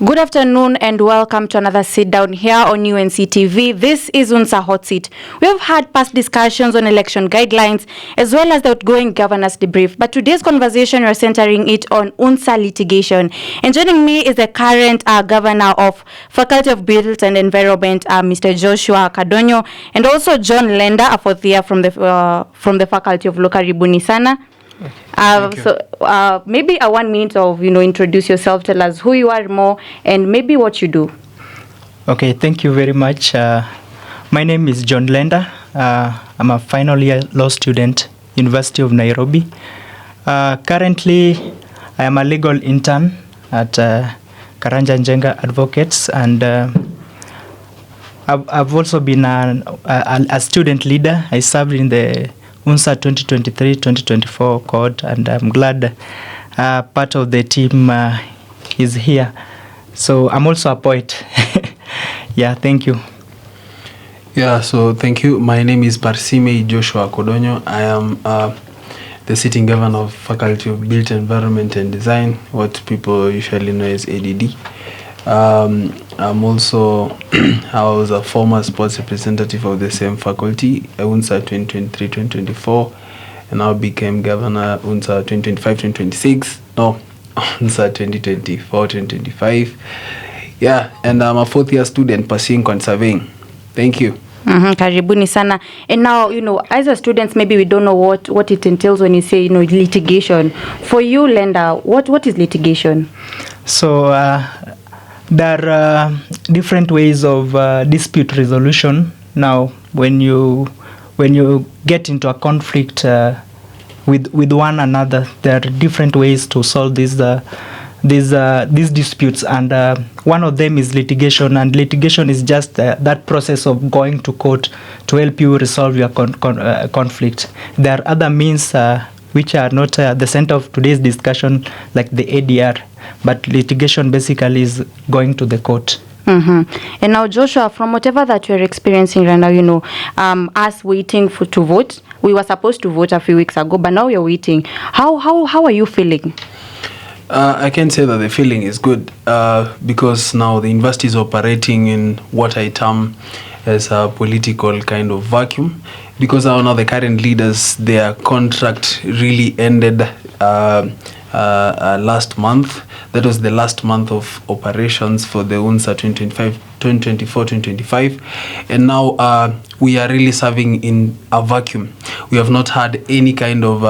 Good afternoon and welcome to another sit down here on UNC TV. This is UNSA Hot Seat. We have had past discussions on election guidelines as well as the outgoing governor's debrief. But today's conversation, we're centering it on UNSA litigation. And joining me is the current governor of Faculty of Built and Environment, Mr. Joshua Kadonyo, and also John Lenda, a fourth year from the Faculty of Law. Karibuni sana. Maybe a 1 minute of introduce yourself, tell us who you are more and maybe what you do. Okay, thank you very much. My name is John Lenda. I'm a final year law student, University of Nairobi. Currently, I am a legal intern at Karanja Njenga Advocates, and I've also been a student leader. I served in the UNSA 2023-2024 court, and I'm glad part of the team is here. So I'm also a poet. Yeah, thank you. Yeah, so thank you. My name is Barsime Joshua Kadonyo. I am the sitting governor of Faculty of Built Environment and Design, what people usually know as ADD. I'm also I was a former sports representative of the same faculty, UNSA 2023-2024, and now became governor UNSA 2025-2026. No, UNSA 2024-2025. Yeah, and I'm a fourth year student pursuing surveying. Thank you. Karibuni sana. And now, as a students, maybe we don't know what it entails when you say, litigation. For you, Lenda, what is litigation? So, there are different ways of dispute resolution. Now, when you get into a conflict with one another, there are different ways to solve these disputes, and one of them is litigation. And litigation is just that process of going to court to help you resolve your conflict. There are other means which are not the center of today's discussion, like the ADR. But litigation basically is going to the court. And now, Joshua, from whatever that you're experiencing right now, us waiting to vote. We were supposed to vote a few weeks ago, but now you're waiting. How are you feeling? I can say that the feeling is good because now the university is operating in what I term as a political kind of vacuum, because now the current leaders, their contract really ended last month. That was the last month of operations for the UNSA 2024-2025, and now we are really serving in a vacuum. We have not had any kind of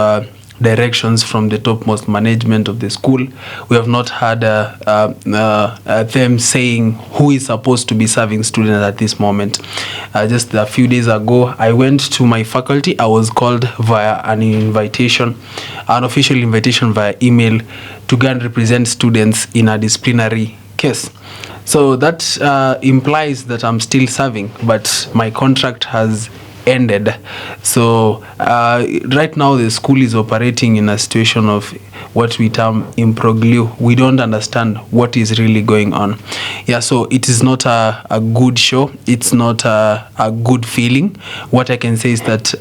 directions from the topmost management of the school. We have not had them saying who is supposed to be serving students at this moment. Just a few days ago, I went to my faculty. I was called via an official invitation via email to go and represent students in a disciplinary case. So that implies that I'm still serving, but my contract has ended. So right now the school is operating in a situation of what we term imbroglio. We don't understand what is really going on. Yeah, so it is not a good show. It's not a good feeling. What I can say is that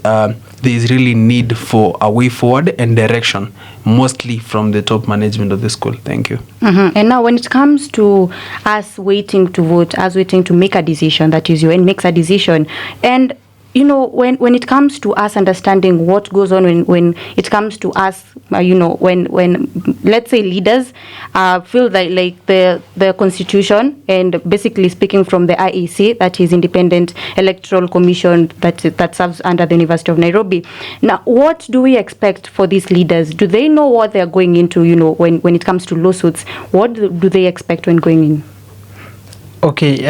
there is really need for a way forward and direction, mostly from the top management of the school. Thank you. And now when it comes to us waiting to vote, us waiting to make a decision, that is, UN makes a decision, and when it comes to us understanding what goes on when it comes to us, when let's say leaders feel that like the constitution, and basically speaking from the IEC, that is Independent Electoral Commission that serves under the University of Nairobi. Now, what do we expect for these leaders? Do they know what they're going into, when it comes to lawsuits? What do they expect when going in? Okay,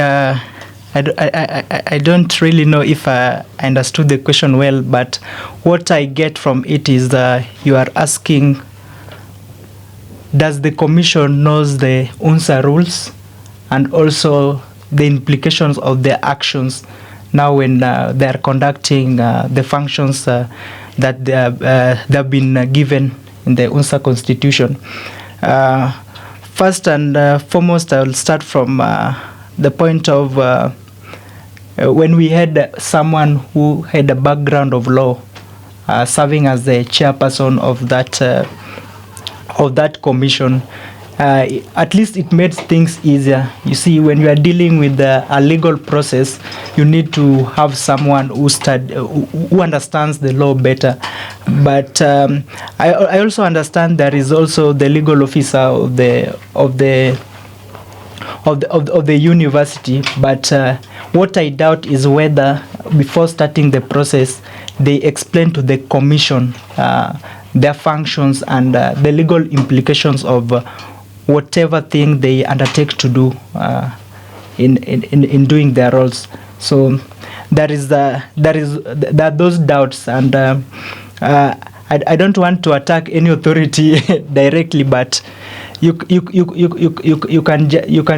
I don't really know if I understood the question well, but what I get from it is that you are asking, does the commission knows the UNSA rules and also the implications of their actions now when they are conducting the functions that they have been given in the UNSA constitution? First and foremost, I will start from the point of when we had someone who had a background of law serving as the chairperson of that commission, at least it made things easier. You see, when you are dealing with a legal process, you need to have someone who understands the law better. But I also understand there is also the legal officer of the university. But what I doubt is whether before starting the process they explain to the commission their functions and the legal implications of whatever thing they undertake to do in doing their roles. So there are those doubts, and I don't want to attack any authority directly, but you can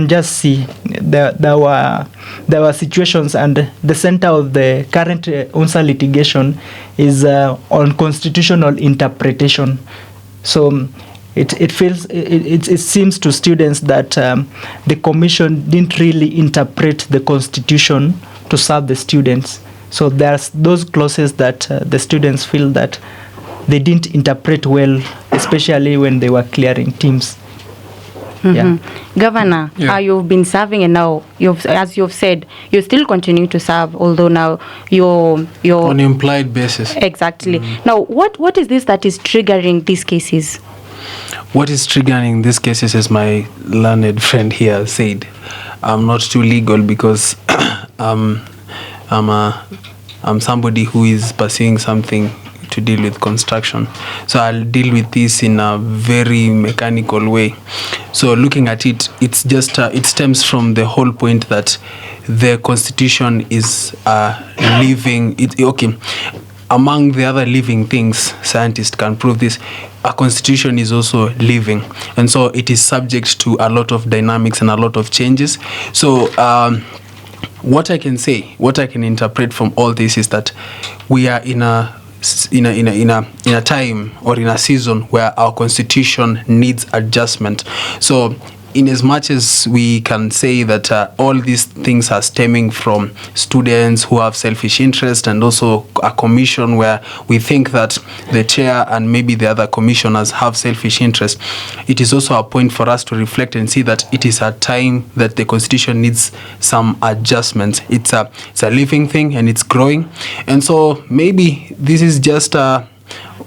just see there were situations, and the center of the current UNSA litigation is on constitutional interpretation. So it seems to students that the commission didn't really interpret the constitution to serve the students. So there's those clauses that the students feel that they didn't interpret well, especially when they were clearing teams. Yeah. Governor, you've been serving, and now as you've said, you still continue to serve, although now you're on implied basis. Exactly. Now, what is this that is triggering these cases? What is triggering these cases, as my learned friend here said, I'm not too legal because I'm somebody who is pursuing something to deal with construction. So I'll deal with this in a very mechanical way. So looking at it, it's just it stems from the whole point that the constitution is living. Among the other living things, scientists can prove this, a constitution is also living, and so it is subject to a lot of dynamics and a lot of changes. So what I can say, what I can interpret from all this is that we are in a time or in a season where our constitution needs adjustment. So in as much as we can say that all these things are stemming from students who have selfish interest, and also a commission where we think that the chair and maybe the other commissioners have selfish interest, it is also a point for us to reflect and see that it is a time that the constitution needs some adjustments. It's a living thing and it's growing, and so maybe this is just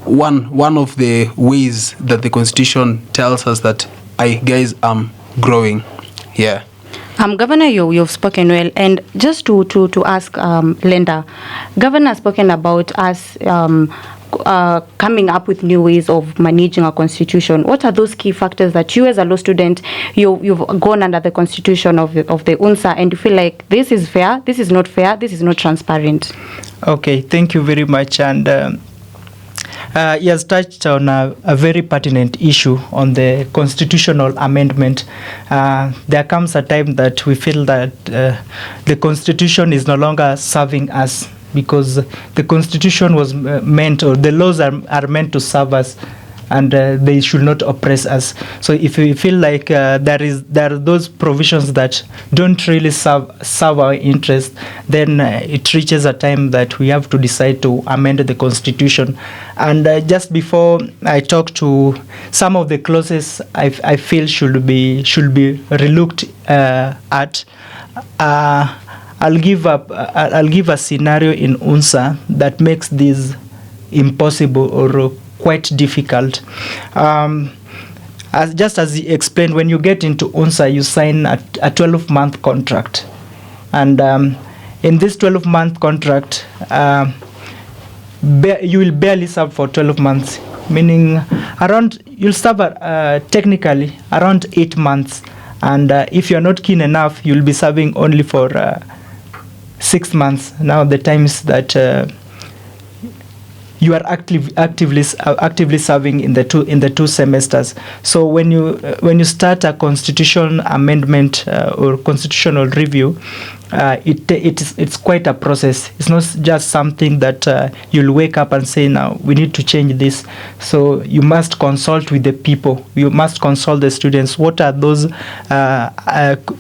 one of the ways that the constitution tells us that guys, I'm growing. Yeah. Governor, you've spoken well, and just to ask Linda, Governor has spoken about us coming up with new ways of managing our constitution. What are those key factors that you, as a law student, you've gone under the constitution of the UNSA, and you feel like this is fair, this is not fair, this is not transparent? Okay, thank you very much. And he has touched on a very pertinent issue on the constitutional amendment. There comes a time that we feel that the constitution is no longer serving us, because the constitution was meant, or the laws are meant to serve us, and they should not oppress us. So if we feel like there are those provisions that don't really serve our interest, then it reaches a time that we have to decide to amend the constitution. And just before I talk to some of the clauses I feel should be relooked at, I'll give a scenario in UNSA that makes this impossible or quite difficult. As he explained, when you get into UNSA, you sign a 12-month contract, and in this 12-month contract, you will barely serve for 12 months, meaning you'll serve technically around 8 months, and if you're not keen enough, you'll be serving only for 6 months. Now the times that you are actively serving in the two semesters. So when you start a constitution amendment or constitutional review, it's quite a process. It's not just something that you'll wake up and say, now we need to change this. So you must consult with the people. You must consult the students. What are those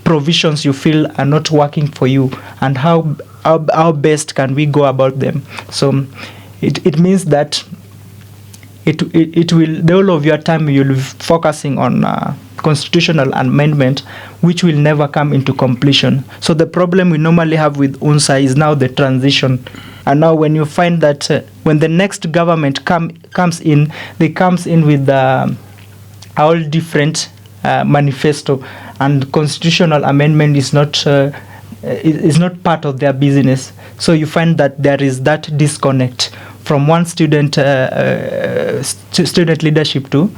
provisions you feel are not working for you, and how best can we go about them? So it means that it will, the whole of your time you'll be focusing on constitutional amendment, which will never come into completion. So the problem we normally have with UNSA is now the transition. And now when you find that when the next government comes in, they comes in with all different manifesto, and constitutional amendment is not part of their business. So you find that there is that disconnect from one student leadership to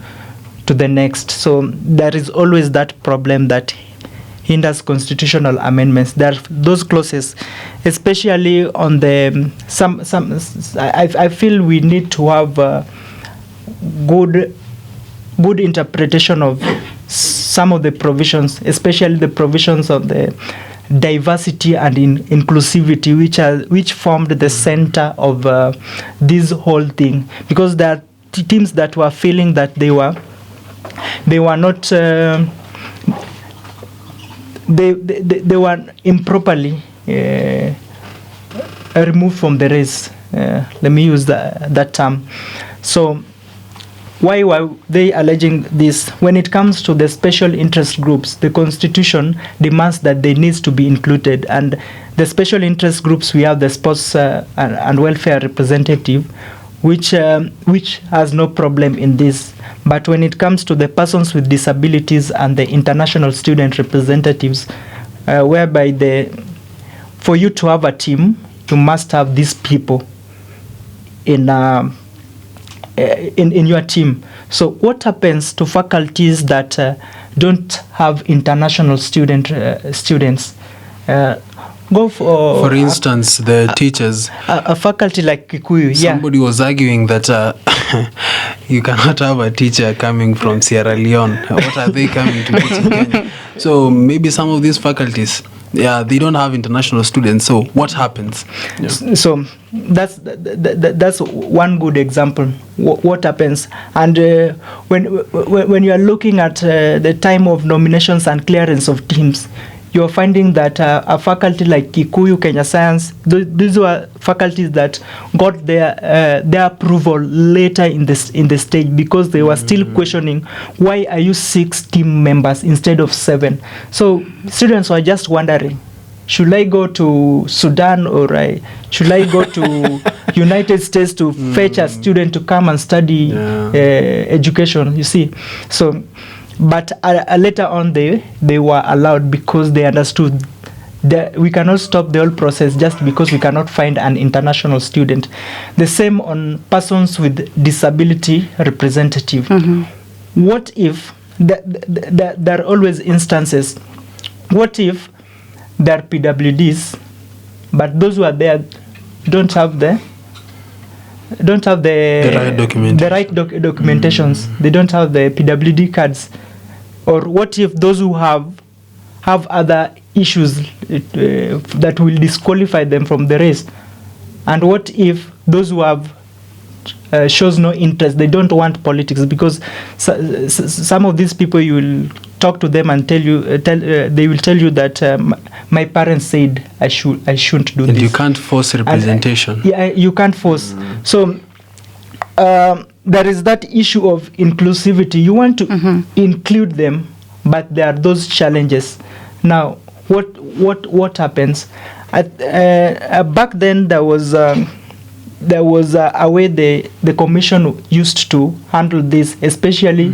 the next. So there is always that problem that hinders constitutional amendments. There are those clauses, especially on the I feel we need to have good interpretation of some of the provisions, especially the provisions of the diversity and inclusivity, which formed the center of this whole thing, because there are teams that were feeling that they were not they were improperly removed from the race. Let me use that term. So why were they alleging this? When it comes to the special interest groups, the Constitution demands that they need to be included. And the special interest groups, we have the sports and welfare representative, which has no problem in this. But when it comes to the persons with disabilities and the international student representatives, whereby for you to have a team, you must have these people in your team. So what happens to faculties that don't have international students? Go for instance, the teachers. A faculty like Kikuyu. Somebody was arguing that you cannot have a teacher coming from Sierra Leone. What are they coming to teach in Kenya? So maybe some of these faculties, they don't have international students. So what happens? Yeah. So that's one good example. What happens? And when you are looking at the time of nominations and clearance of teams, you're finding that a faculty like Kikuyu, Kenya Science, these were faculties that got their approval later in the stage, because they were still questioning, why are you 6 team members instead of 7? So students were just wondering, should I go to Sudan, or should I go to United States to fetch a student to come and study education, you see? So, but later on they were allowed, because they understood that we cannot stop the whole process just because we cannot find an international student. The same on persons with disability representative. Mm-hmm. What if there are always instances? What if there are PWDs, but those who are there don't have the right documentations. They don't have the PWD cards. Or what if those who have other issues that will disqualify them from the race? And what if those who have shows no interest, they don't want politics? Because some of these people, you will talk to them and they will tell you that my parents said I shouldn't do this. And you can't force representation. You can't force. So there is that issue of inclusivity. You want to include them, but there are those challenges. Now, what happens? Back then, there was a way the commission used to handle this, especially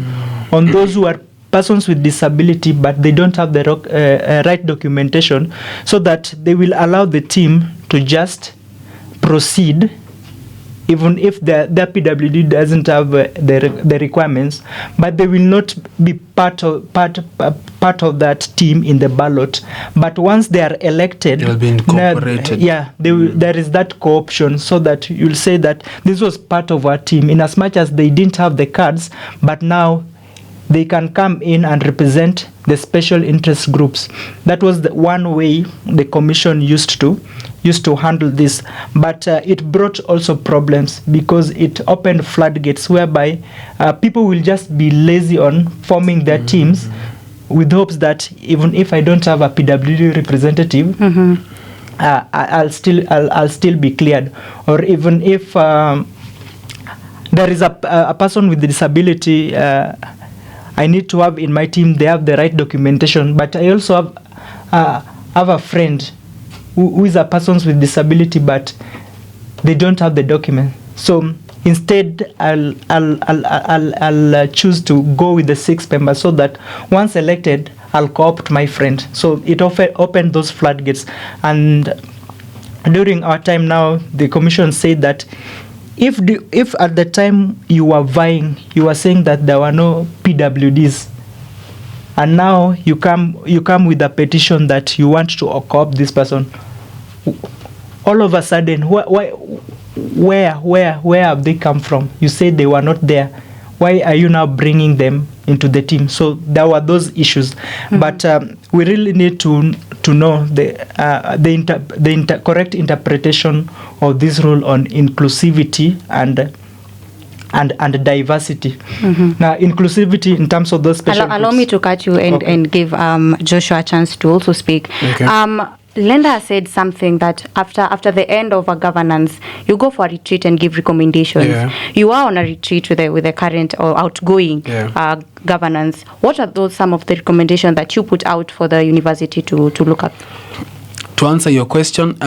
on those who are persons with disability, but they don't have the right documentation, so that they will allow the team to just proceed, even if their PWD doesn't have the requirements, but they will not be part of that team in the ballot. But once they are elected, they'll be incorporated. There is that co-option, so that you'll say that this was part of our team, in as much as they didn't have the cards, but now they can come in and represent the special interest groups. That was the one way the commission used to handle this. But it brought also problems, because it opened floodgates whereby people will just be lazy on forming their teams, with hopes that even if I don't have a PWD representative, I'll still be cleared. Or even if there is a person with disability, I need to have in my team, they have the right documentation. But I also have a friend who is a person with disability, but they don't have the document. So instead, I'll choose to go with the 6 members, so that once elected, I'll co-opt my friend. So it opened those floodgates. And during our time now, the commission said that if at the time you were vying, you were saying that there were no PWDs, and now you come with a petition that you want to co-opt this person, all of a sudden, where have they come from? You said they were not there. Why are you now bringing them into the team? So there were those issues. But we really need to know the correct interpretation of this rule on inclusivity and diversity. Now, inclusivity in terms of those special Allow me to cut you and give Joshua a chance to also speak. Okay. Linda said something that after the end of a governance, you go for a retreat and give recommendations. Yeah. You are on a retreat with the current or outgoing governance. What are some of the recommendations that you put out for the university to look at? To answer your question,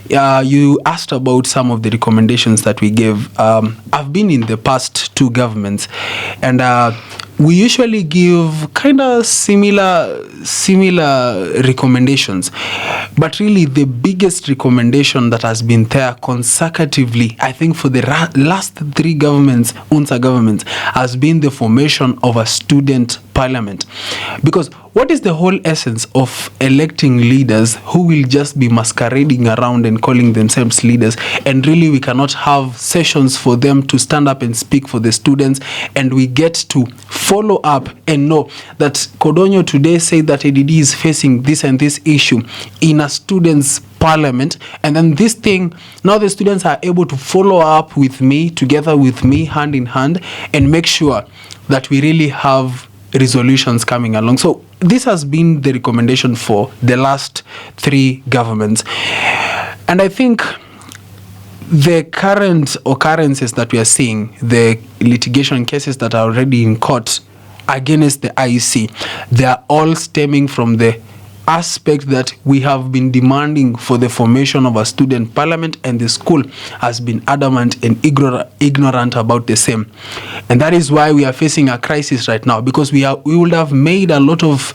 you asked about some of the recommendations that we gave. I've been in the past 2 governments, and we usually give kind of similar recommendations. But really, the biggest recommendation that has been there consecutively, I think for the last 3 governments, UNSA governments, has been the formation of a student parliament. Because what is the whole essence of electing leaders who will just be masquerading around and calling themselves leaders, and really we cannot have sessions for them to stand up and speak for the students, and we get to follow up and know that Codonyo today said that ADD is facing this and this issue in a students' parliament, and then this thing, now the students are able to follow up with me, together with me, hand in hand, and make sure that we really have resolutions coming along. So this has been the recommendation for the last 3 governments. And I think the current occurrences that we are seeing, the litigation cases that are already in court against the IEC, they are all stemming from the aspect that we have been demanding for the formation of a student parliament, and the school has been adamant and ignorant about the same. And that is why we are facing a crisis right now, because we would have made a lot of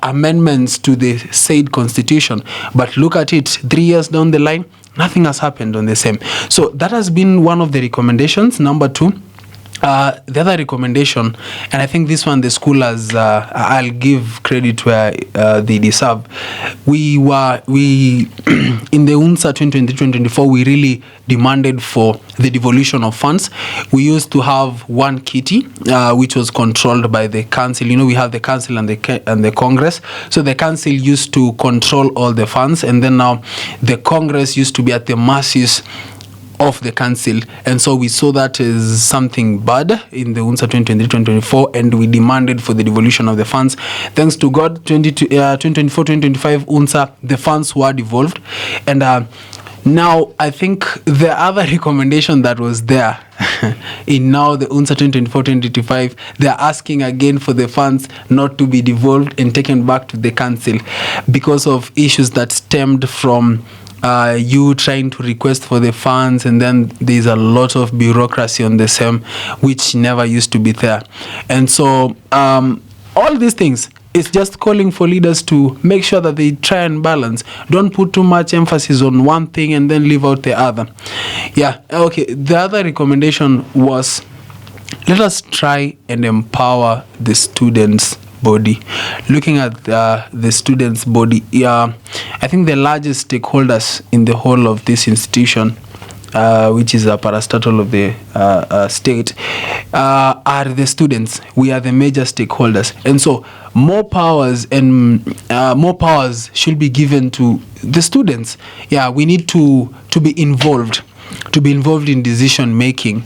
amendments to the said constitution, but look at it, 3 years down the line, nothing has happened on the same. So that has been one of the recommendations. Number 2, the other recommendation, and I think this one the school has, I'll give credit where they deserve. We in the UNSA 2023-2024, we really demanded for the devolution of funds. We used to have one kitty, which was controlled by the council. You know, we have the council and the Congress. So the council used to control all the funds, and then now the Congress used to be at the mercies of the council, and so we saw that as something bad in the UNSA 2023-2024, and we demanded for the devolution of the funds. Thanks to God, 2024-2025 UNSA, the funds were devolved, and now I think the other recommendation that was there in now the UNSA 2024-2025, they are asking again for the funds not to be devolved and taken back to the council because of issues that stemmed from you trying to request for the funds, and then there's a lot of bureaucracy on the same, which never used to be there. And so all these things, it's just calling for leaders to make sure that they try and balance. Don't put too much emphasis on one thing and then leave out the other. Yeah, okay. The other recommendation was, let us try and empower the students' body. Looking at the students' body, I think the largest stakeholders in the whole of this institution, which is a parastatal of the state, are the students. We are the major stakeholders, and so more powers should be given to the students. Yeah, we need to be involved in decision making.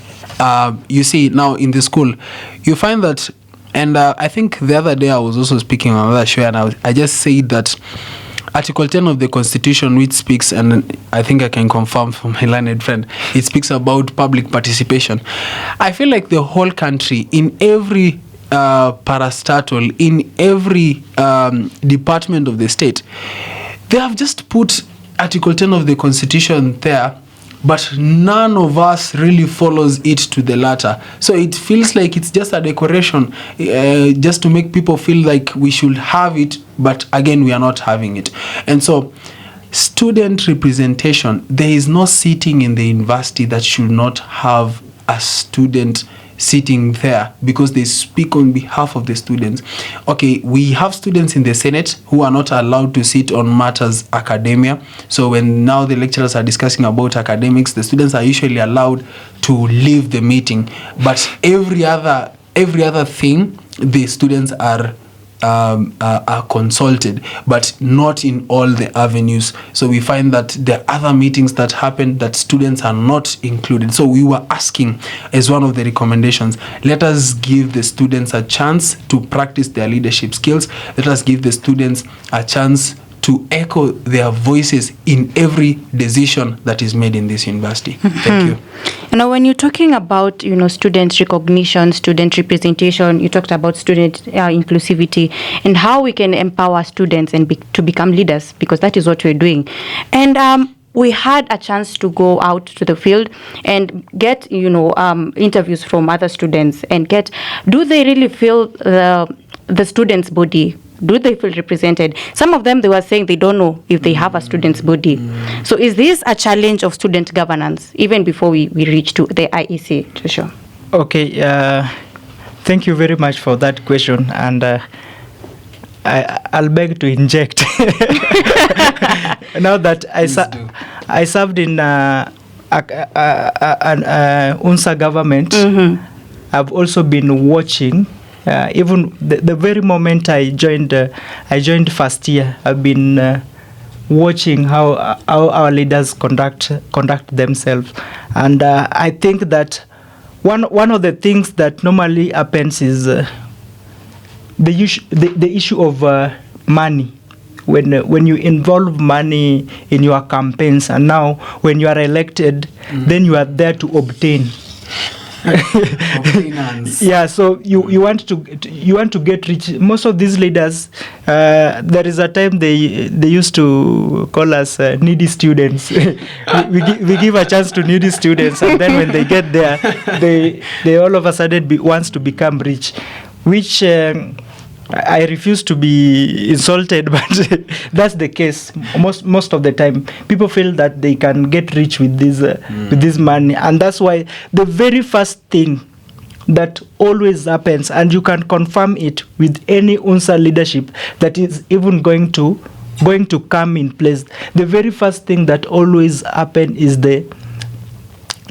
You see, now in the school, you find that. And I think the other day I was also speaking on another show, and I just said that Article 10 of the Constitution, which speaks, and I think I can confirm from my learned friend, it speaks about public participation. I feel like the whole country, in every parastatal in every department of the state. They have just put Article 10 of the Constitution there, but none of us really follows it to the latter. So it feels like it's just a decoration, just to make people feel like we should have it, but again, we are not having it. And so student representation, there is no sitting in the university that should not have a student sitting there, because they speak on behalf of the students. Okay, we have students in the Senate who are not allowed to sit on matters academia. So when now the lecturers are discussing about academics, the students are usually allowed to leave the meeting. But every other thing, the students are consulted, but not in all the avenues. So we find that there are other meetings that happen that students are not included. So we were asking, as one of the recommendations, let us give the students a chance to practice their leadership skills. Let us give the students a chance to echo their voices in every decision that is made in this university. Thank you. You know, when you're talking about, student recognition, student representation, you talked about student inclusivity and how we can empower students and to become leaders, because that is what we're doing. And we had a chance to go out to the field and get, interviews from other students and do they really feel the student's body? Do they feel represented? Some of them, they were saying they don't know if they have a student's body. So is this a challenge of student governance, even before we reach to the IEC, Joshua? Okay, thank you very much for that question. And I'll beg to inject. Now that I served in an UNSA government, I've also been watching. Even the very moment I joined first year, I've been watching how our leaders conduct themselves, and I think that one of the things that normally happens is the issue of money. When you involve money in your campaigns, and now when you are elected, then you are there to obtain. Yeah, so you want to get rich. Most of these leaders, there is a time they used to call us needy students. we give a chance to needy students, and then when they get there, they all of a sudden wants to become rich, which I refuse to be insulted, but that's the case. Most of the time, people feel that they can get rich with this money, and that's why the very first thing that always happens, and you can confirm it with any UNSA leadership that is even going to come in place. The very first thing that always happen is the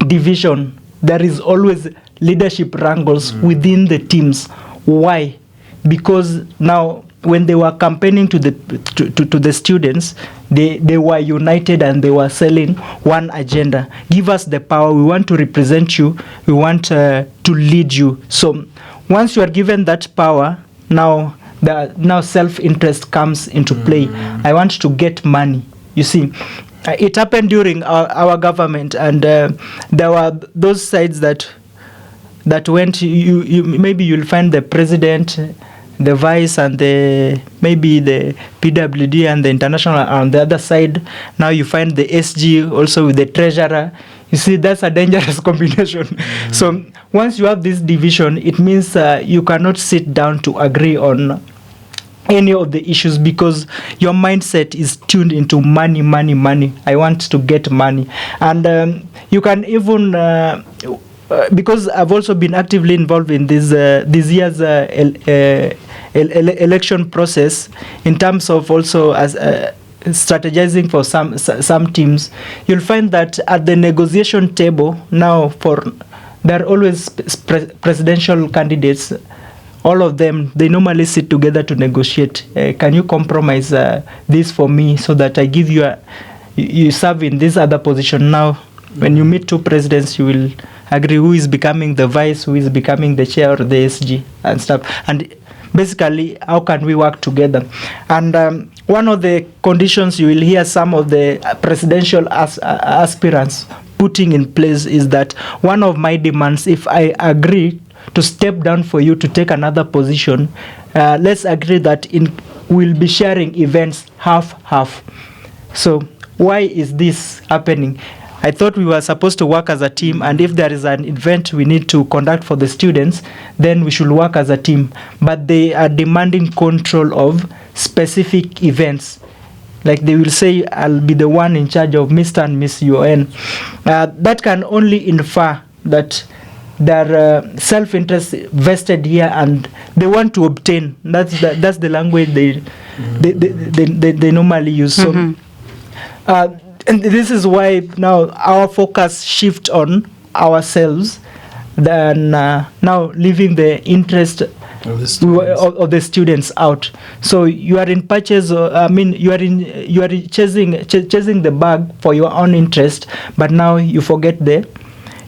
division. There is always leadership wrangles within the teams. Why? Because now when they were campaigning to the students, they were united and they were selling one agenda. Give us the power. We want to represent you. We want to lead you. So once you are given that power, now self-interest comes into play. I want to get money. You see, it happened during our government, and there were those sides that went. You maybe you'll find the president, the vice, and maybe the PWD and the international on the other side. Now you find the SG also with the treasurer. You see, that's a dangerous combination. So once you have this division, it means you cannot sit down to agree on any of the issues, because your mindset is tuned into money. I want to get money. And you can even because I've also been actively involved in this year's election process, in terms of also as strategizing for some teams. You'll find that at the negotiation table now, there are always presidential candidates. All of them, they normally sit together to negotiate. Can you compromise this for me, so that I give you you serve in this other position? Now when you meet two presidents, you will agree who is becoming the vice, who is becoming the chair or the SG and stuff. And basically, how can we work together? And one of the conditions you will hear some of the presidential aspirants putting in place is that one of my demands, if I agree step down for you to take another position, let's agree that we'll be sharing events half. So why is this happening? I thought we were supposed to work as a team, and if there is an event we need to conduct for the students, then we should work as a team. But they are demanding control of specific events. Like they will say, I'll be the one in charge of Mr. and Miss UN. That can only infer that their self-interest vested here, and they want to obtain. That's the language they normally use. So. And this is why now our focus shift on ourselves than now leaving the interest of the students out. So you are in purchase. You are chasing the bag for your own interest, but now you forget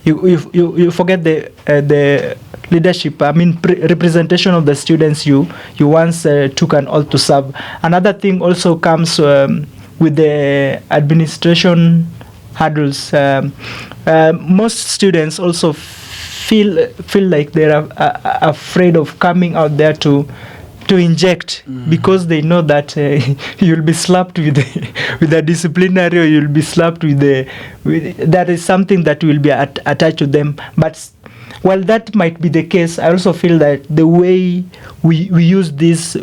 you forget the leadership. Representation of the students you once took an oath to serve. Another thing also comes. With the administration hurdles, most students also feel like they are afraid of coming out there to inject, because they know that you'll be slapped with a disciplinary, or you'll be slapped with that is something that will be attached to them. But while that might be the case, I also feel that the way we use this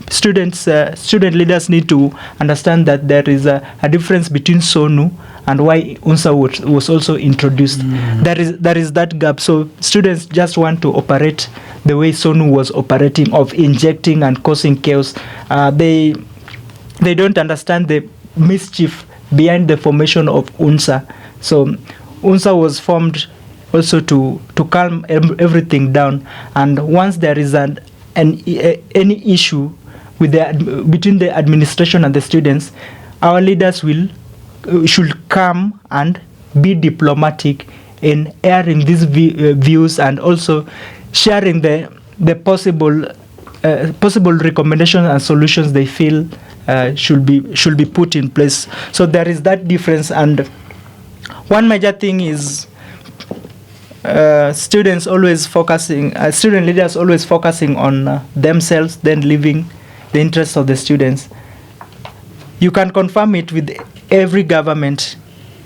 student leaders need to understand that there is a difference between SONU and why UNSA was also introduced. There is that gap. So students just want to operate the way SONU was operating, of injecting and causing chaos. They don't understand the mischief behind the formation of UNSA. So UNSA was formed also to calm everything down, and once there is any issue between the administration and the students, our leaders should come and be diplomatic in airing these views, and also sharing the possible recommendations and solutions they feel should be put in place. So there is that difference, and one major thing is student leaders always focusing on themselves, then leaving the interests of the students. You can confirm it with every government.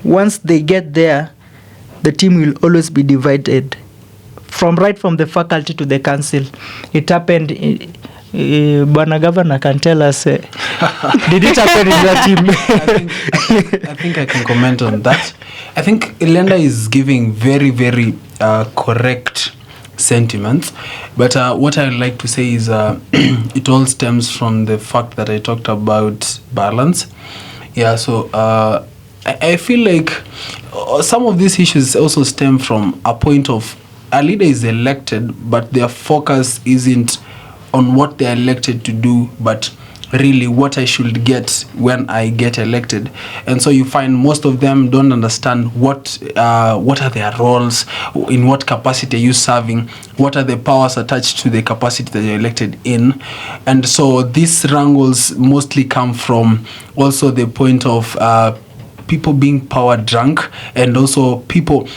Once they get there, the team will always be divided, right from the faculty to the council. It happened. Bwana Governor can tell us. Did it happen in your team? I think I can comment on that. I think Elenda is giving very, very correct sentiments, but what I would like to say is it all stems from the fact that I talked about balance. Yeah, so I feel like some of these issues also stem from a point of a leader is elected, but their focus isn't on what they're elected to do, but really what I should get when I get elected. And so you find most of them don't understand what are their roles, in what capacity are you serving, what are the powers attached to the capacity that you're elected in. And so these wrangles mostly come from also the point of people being power drunk, and also people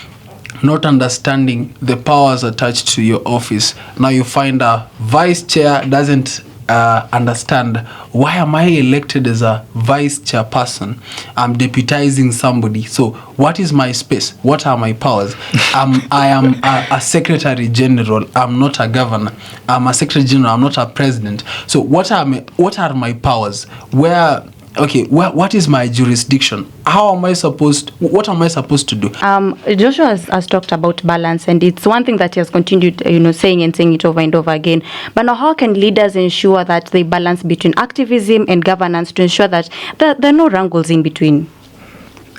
not understanding the powers attached to your office. Now you find a vice chair doesn't understand, why am I elected as a vice chairperson? I'm deputizing somebody. So what is my space? What are my powers? I am a secretary general. I'm not a governor. I'm a secretary general. I'm not a president. So what are my powers? What is my jurisdiction? What am I supposed to do? Joshua has talked about balance, and it's one thing that he has continued, saying it over and over again. But now, how can leaders ensure that they balance between activism and governance to ensure that there are no wrangles in between?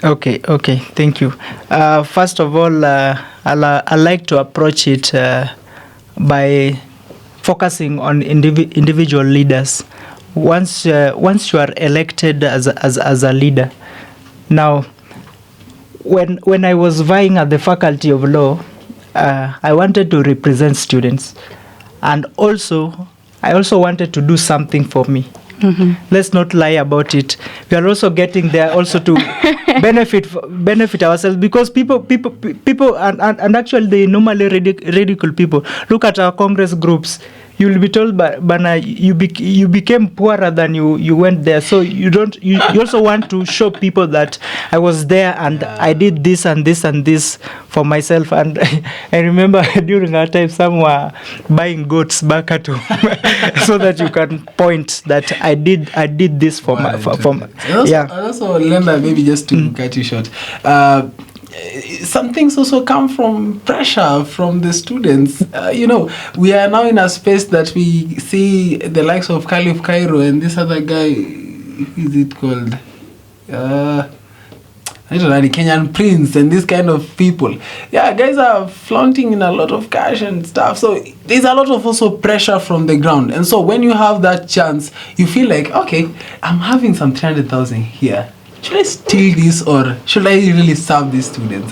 Okay, thank you. First of all, I like to approach it by focusing on individual leaders. Once you are elected as a leader, now when I was vying at the Faculty of Law, I wanted to represent students, and I also wanted to do something for me. Let's not lie about it. We are also getting there also to benefit ourselves, because people and actually they normally ridicule people. Look at our Congress groups. You will be told, Bana, you became poorer than you went there. So you also want to show people that I was there and I did this and this and this for myself. And I remember during our time, some were buying goats back at home so that you can point that I did this for my and also, Lenda, maybe just to cut you short. Some things also come from pressure from the students. We are now in a space that we see the likes of Caliph Cairo and this other guy, who is it called? I don't know, the Kenyan Prince and this kind of people. Yeah, guys are flaunting in a lot of cash and stuff. So there's a lot of also pressure from the ground. And so when you have that chance, you feel like, okay, I'm having some 300,000 here. Should I steal this or should I really serve these students?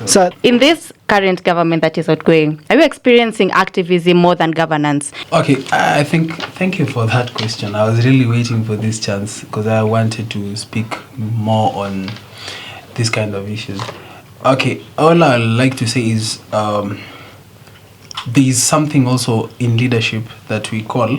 So in this current government that is outgoing, are you experiencing activism more than governance? Okay, thank you for that question. I was really waiting for this chance because I wanted to speak more on this kind of issues. Okay, all I'd like to say is there's something also in leadership that we call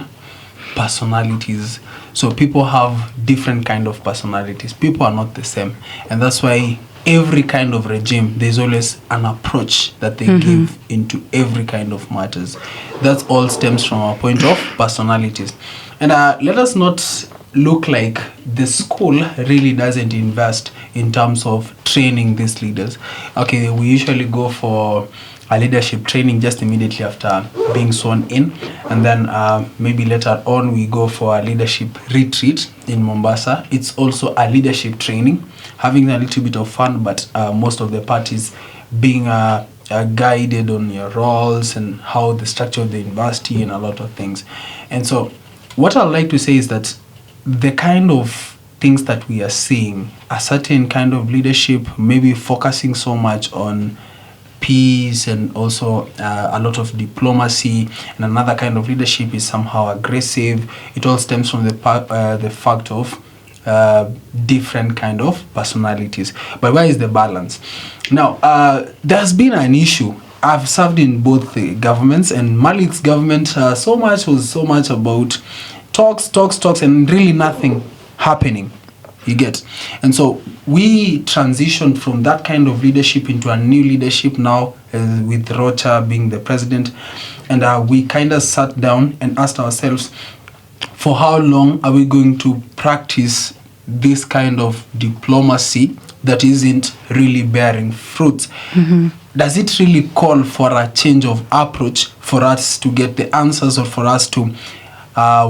personalities. So people have different kind of personalities. People are not the same, and that's why every kind of regime, there's always an approach that they give into every kind of matters. That all stems from a point of personalities. And let us not look like the school really doesn't invest in terms of training these leaders. Okay, we usually go for a leadership training just immediately after being sworn in, and then maybe later on we go for a leadership retreat in Mombasa. It's also a leadership training, having a little bit of fun, but most of the parties being guided on your roles and how the structure of the university and a lot of things. And so what I'd like to say is that the kind of things that we are seeing, a certain kind of leadership, maybe focusing so much on peace and also a lot of diplomacy, and another kind of leadership is somehow aggressive. It all stems from the fact of different kind of personalities. But where is the balance? Now, there's been an issue. I've served in both the governments, and Malik's government was so much about talks, and really nothing happening. You get. And so we transitioned from that kind of leadership into a new leadership now, with Rocha being the president. And we kind of sat down and asked ourselves, for how long are we going to practice this kind of diplomacy that isn't really bearing fruit? Does it really call for a change of approach for us to get the answers, or for us to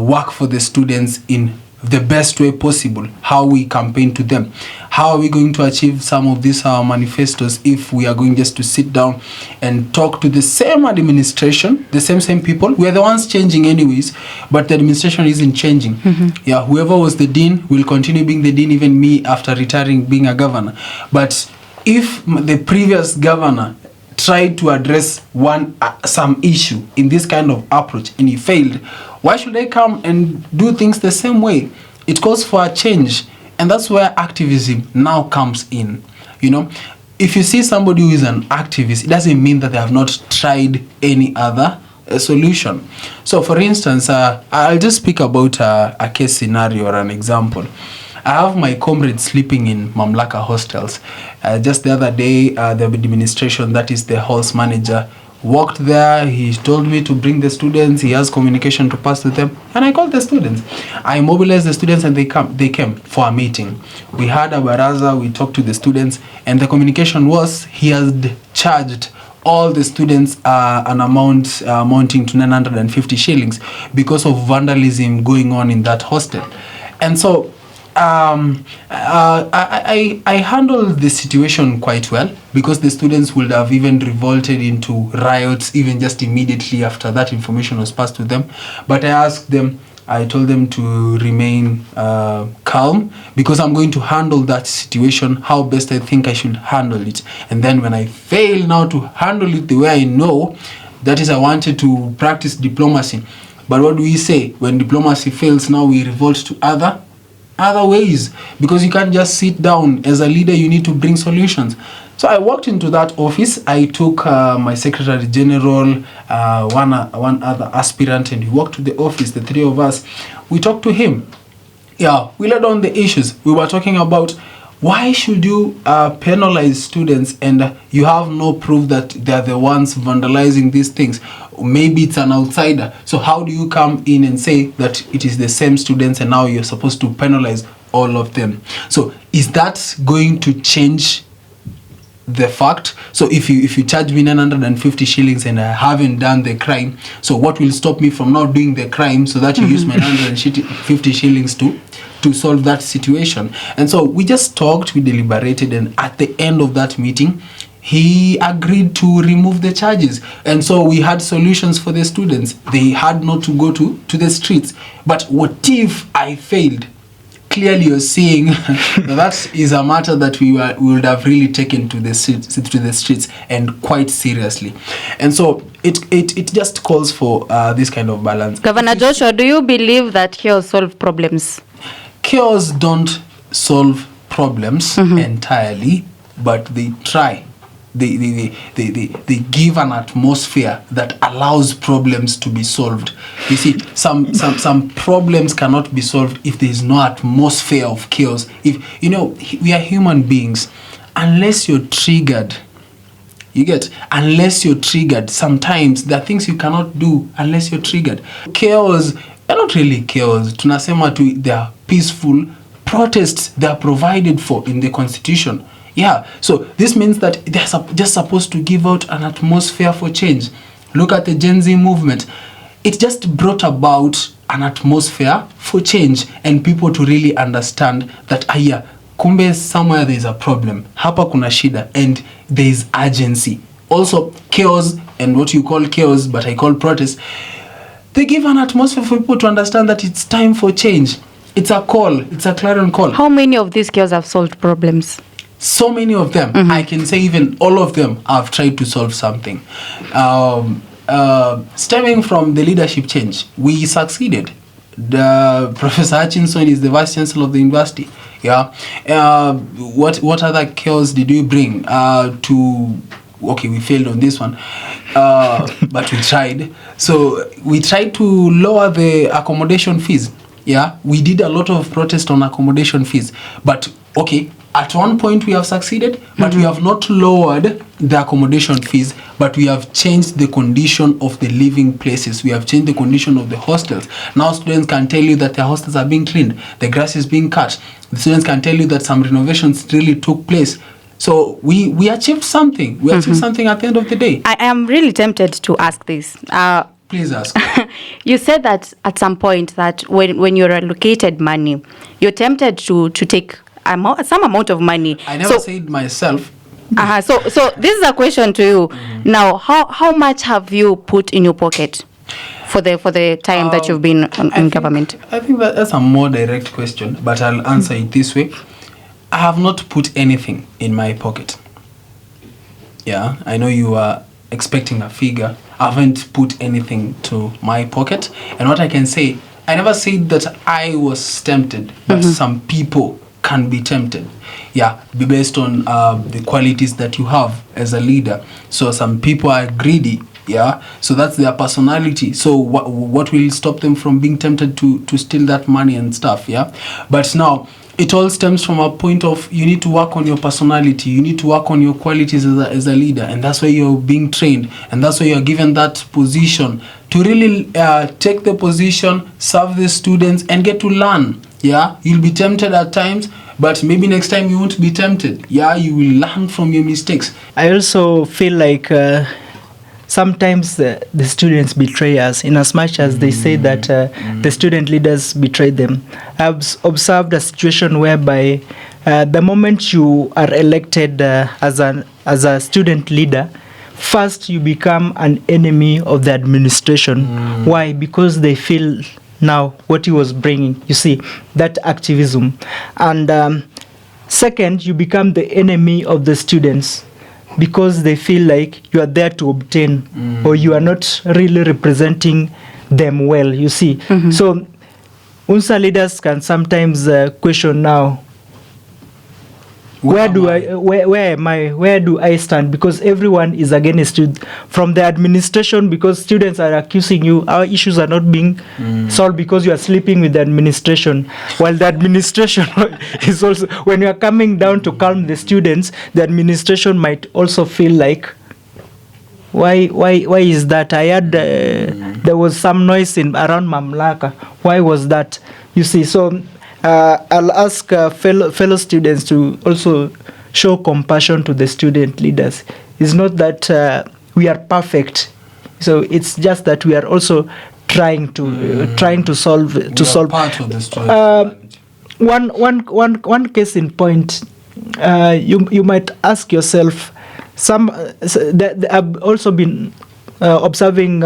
work for the students in the best way possible? How we campaign to them? How are we going to achieve some of these manifestos if we are going just to sit down and talk to the same administration, the same people? We are the ones changing anyways, but the administration isn't changing. Yeah, whoever was the dean will continue being the dean, even me after retiring being a governor. But if the previous governor tried to address some issue in this kind of approach and he failed, why should they come and do things the same way? It calls for a change, and that's where activism now comes in. If you see somebody who is an activist, it doesn't mean that they have not tried any other solution. So for instance, I'll just speak about a case scenario or an example. I have my comrades sleeping in Mamlaka hostels. Just the other day, the administration, that is the halls manager, walked there. He told me to bring the students. He has communication to pass to them, and I called the students. I mobilized the students, and they came for a meeting. We had a baraza. We talked to the students, and the communication was he has charged all the students an amount amounting to 950 shillings because of vandalism going on in that hostel. And so I handled the situation quite well, because the students would have even revolted into riots even just immediately after that information was passed to them. But I told them to remain calm, because I'm going to handle that situation how best I think I should handle it. And then when I fail now to handle it the way I know, that is, I wanted to practice diplomacy, But what do we say? When diplomacy fails, now we revolt to other ways, because you can't just sit down. As a leader, you need to bring solutions. So I walked into that office. I took my secretary general, one other aspirant, and we walked to the office, the three of us. We talked to him. Yeah, we laid down the issues. We were talking about, why should you penalize students and you have no proof that they're the ones vandalizing these things? Maybe it's an outsider. So how do you come in and say that it is the same students and now you're supposed to penalize all of them? So is that going to change the fact? So if you charge me 950 shillings and I haven't done the crime, so what will stop me from not doing the crime so that you use my 950 shillings to solve that situation? And so we just talked, we deliberated, and at the end of that meeting, he agreed to remove the charges. And so we had solutions for the students. They had not to go to the streets. But what if I failed? Clearly you're seeing that is a matter that we would have really taken to the streets and quite seriously. And so it just calls for this kind of balance. Governor Joshua, do you believe that chaos solve problems? Chaos don't solve problems entirely, but they try. They give an atmosphere that allows problems to be solved. You see, some problems cannot be solved if there is no atmosphere of chaos. If we are human beings, unless you're triggered, unless you're triggered, sometimes there are things you cannot do unless you're triggered. Chaos, they're not really chaos. Tunasema tu, they are peaceful protests. They are provided for in the Constitution. Yeah, so this means that they're just supposed to give out an atmosphere for change. Look at the Gen Z movement. It just brought about an atmosphere for change and people to really understand that, kumbe somewhere there is a problem. Hapa kuna shida, and there is urgency. Also, chaos, and what you call chaos, but I call protest, they give an atmosphere for people to understand that it's time for change. It's a call. It's a clarion call. How many of these chaos have solved problems? So many of them. I can say even all of them have tried to solve something. Stemming from the leadership change, we succeeded. Professor Hutchinson is the vice chancellor of the university. Yeah. What other chaos did we bring okay, we failed on this one, but we tried. So we tried to lower the accommodation fees. Yeah, we did a lot of protest on accommodation fees, but okay, at one point we have succeeded, but we have not lowered the accommodation fees, but we have changed the condition of the living places. We have changed the condition of the hostels. Now students can tell you that their hostels are being cleaned, the grass is being cut. The students can tell you that some renovations really took place. So we achieved something. We achieved something at the end of the day. I am really tempted to ask this. Please ask. You said that at some point that when you're allocated money, you're tempted to take some amount of money. I never said myself. So this is a question to you. Now, how much have you put in your pocket for the time that you've been in government? I think that's a more direct question, but I'll answer it this way. I have not put anything in my pocket. Yeah, I know you are expecting a figure. I haven't put anything to my pocket. And what I can say, I never said that I was tempted, but some people can be tempted. Yeah, based on the qualities that you have as a leader. So some people are greedy. Yeah, so that's their personality. So what will stop them from being tempted to steal that money and stuff? Yeah, but now it all stems from a point of you need to work on your personality. You need to work on your qualities as a leader, and that's why you're being trained, and that's why you're given that position to really take the position, serve the students, and get to learn. Yeah, you'll be tempted at times, but maybe next time you won't be tempted. Yeah, you will learn from your mistakes. I also feel like sometimes the students betray us in as much as they say that the student leaders betray them. I've observed a situation whereby the moment you are elected as a student leader, first you become an enemy of the administration. Why? Because they feel now what he was bringing, you see, that activism. And second, you become the enemy of the students because they feel like you are there to obtain or you are not really representing them well, you see. So UNSA leaders can sometimes question now, where am I? Where do I stand? Because everyone is against you from the administration, because students are accusing you our issues are not being solved because you are sleeping with the administration. While the administration is also, when you are coming down to calm the students, the administration might also feel like, why is that? I heard there was some noise around Mamlaka. Why was that? You see, so I'll ask fellow students to also show compassion to the student leaders. It's not that we are perfect, so it's just that we are also trying to solve part of the story. One case in point. You might ask yourself, I've also been observing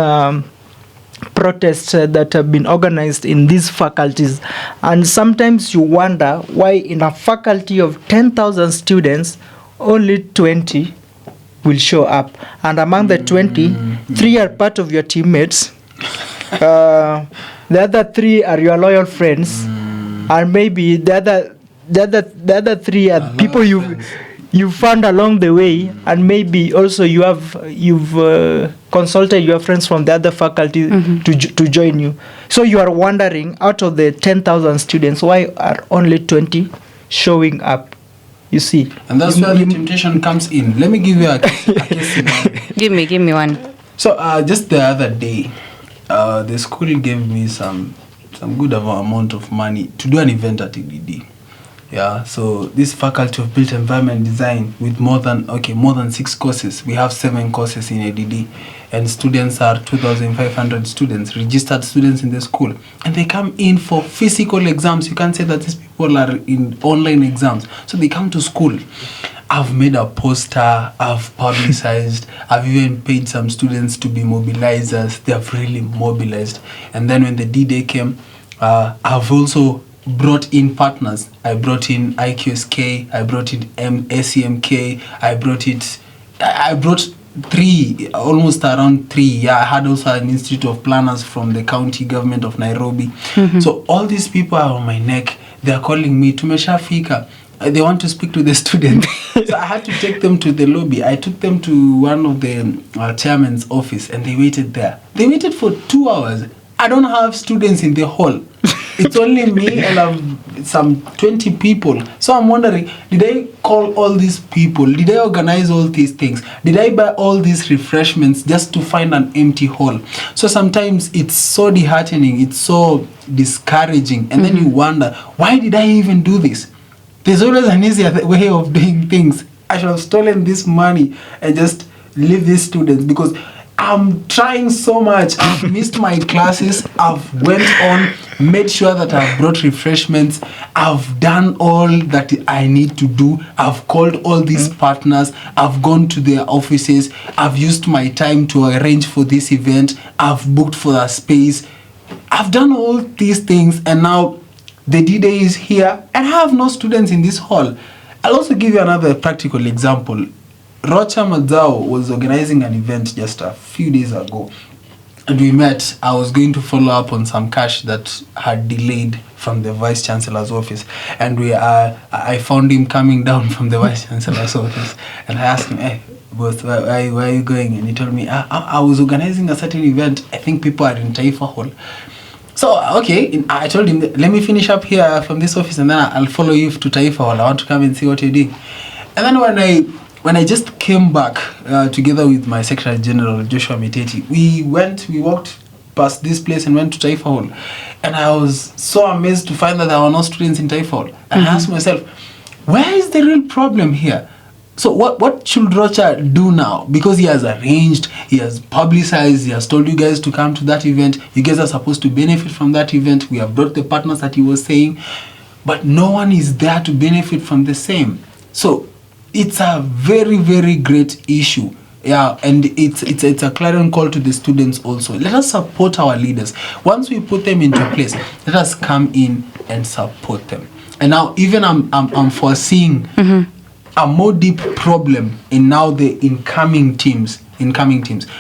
protests that have been organized in these faculties, and sometimes you wonder why in a faculty of 10,000 students only 20 will show up, and among the 20, 3 are part of your teammates, the other 3 are your loyal friends, and maybe the other 3 are people you found along the way, and maybe also you've consulted your friends from the other faculty to join you. So you are wondering, out of the 10,000 students, why are only 20 showing up? You see, and that's where the temptation comes in. Let me give you a case in mind. Give me one. So just the other day, the school gave me some good amount of money to do an event at EDD. Yeah, so this faculty of built environment design with more than 6 courses. We have 7 courses in ADD, and students are 2,500 students, registered students in the school, and they come in for physical exams. You can't say that these people are in online exams. So they come to school. I've made a poster, I've publicized, I've even paid some students to be mobilizers. They have really mobilized. And then when the D-Day came, I've also brought in partners. I brought in IQSK, I brought in SEMK, I brought 3, almost around 3. Yeah, I had also an institute of planners from the county government of Nairobi. So all these people are on my neck. They are calling me, Tumeshafika. They want to speak to the students. So I had to take them to the lobby. I took them to one of the chairman's office, and they waited there. They waited for 2 hours. I don't have students in the hall. It's only me and some 20 people. So I'm wondering, did I call all these people? Did I organize all these things? Did I buy all these refreshments just to find an empty hall? So sometimes it's so disheartening, it's so discouraging, and then you wonder, why did I even do this? There's always an easier way of doing things. I should have stolen this money and just leave these students, because I'm trying so much. I've missed my classes. I've went on, made sure that I've brought refreshments. I've done all that I need to do. I've called all these partners. I've gone to their offices. I've used my time to arrange for this event. I've booked for a space. I've done all these things, and now the D-Day is here, and I have no students in this hall. I'll also give you another practical example. Rocha Madzao was organizing an event just a few days ago, and we met. I was going to follow up on some cash that had delayed from the Vice Chancellor's office, and I found him coming down from the Vice Chancellor's office, and I asked him, hey, boss, where are you going? And he told me, I was organizing a certain event. I think people are in Taifa Hall. So, okay, I told him, let me finish up here from this office, and then I'll follow you to Taifa Hall. I want to come and see what you're doing. And then when I just came back together with my Secretary General, Joshua Miteti, we walked past this place and went to Taifa Hall. And I was so amazed to find that there were no students in Taifa Hall. And I asked myself, where is the real problem here? So what should Rocha do now? Because he has arranged, he has publicized, he has told you guys to come to that event. You guys are supposed to benefit from that event. We have brought the partners that he was saying. But no one is there to benefit from the same. So it's a very, very great issue. Yeah, and it's a clarion call to the students also. Let us support our leaders. Once we put them into place, let us come in and support them. And now even I'm foreseeing a more deep problem in now the incoming teams,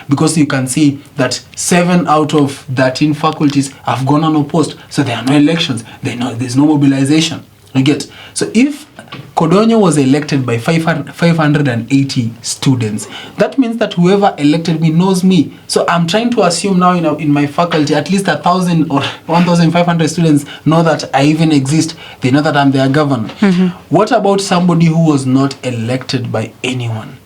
because you can see that 7 out of 13 faculties have gone unopposed, so there are no elections, there's no mobilization. You get? So if Codonyo was elected by 580 students, that means that whoever elected me knows me. So I'm trying to assume now in my faculty at least 1,000 or 1,500 students know that I even exist. They know that I'm their governor. What about somebody who was not elected by anyone?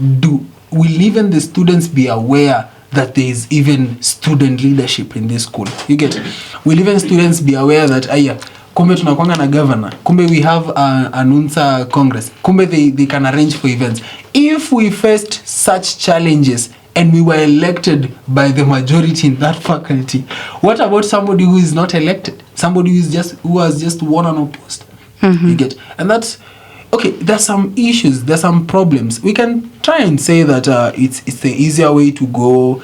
Will even the students be aware that there is even student leadership in this school? You get? Will even students be aware that kumbe tunakwanga na governor, kumbe we have an UNSA congress, kumbe they can arrange for events? If we faced such challenges and we were elected by the majority in that faculty, what about somebody who is not elected, somebody who has just won unopposed? You get? And that's okay. There's some issues, there's some problems. We can try and say that it's the easier way to go,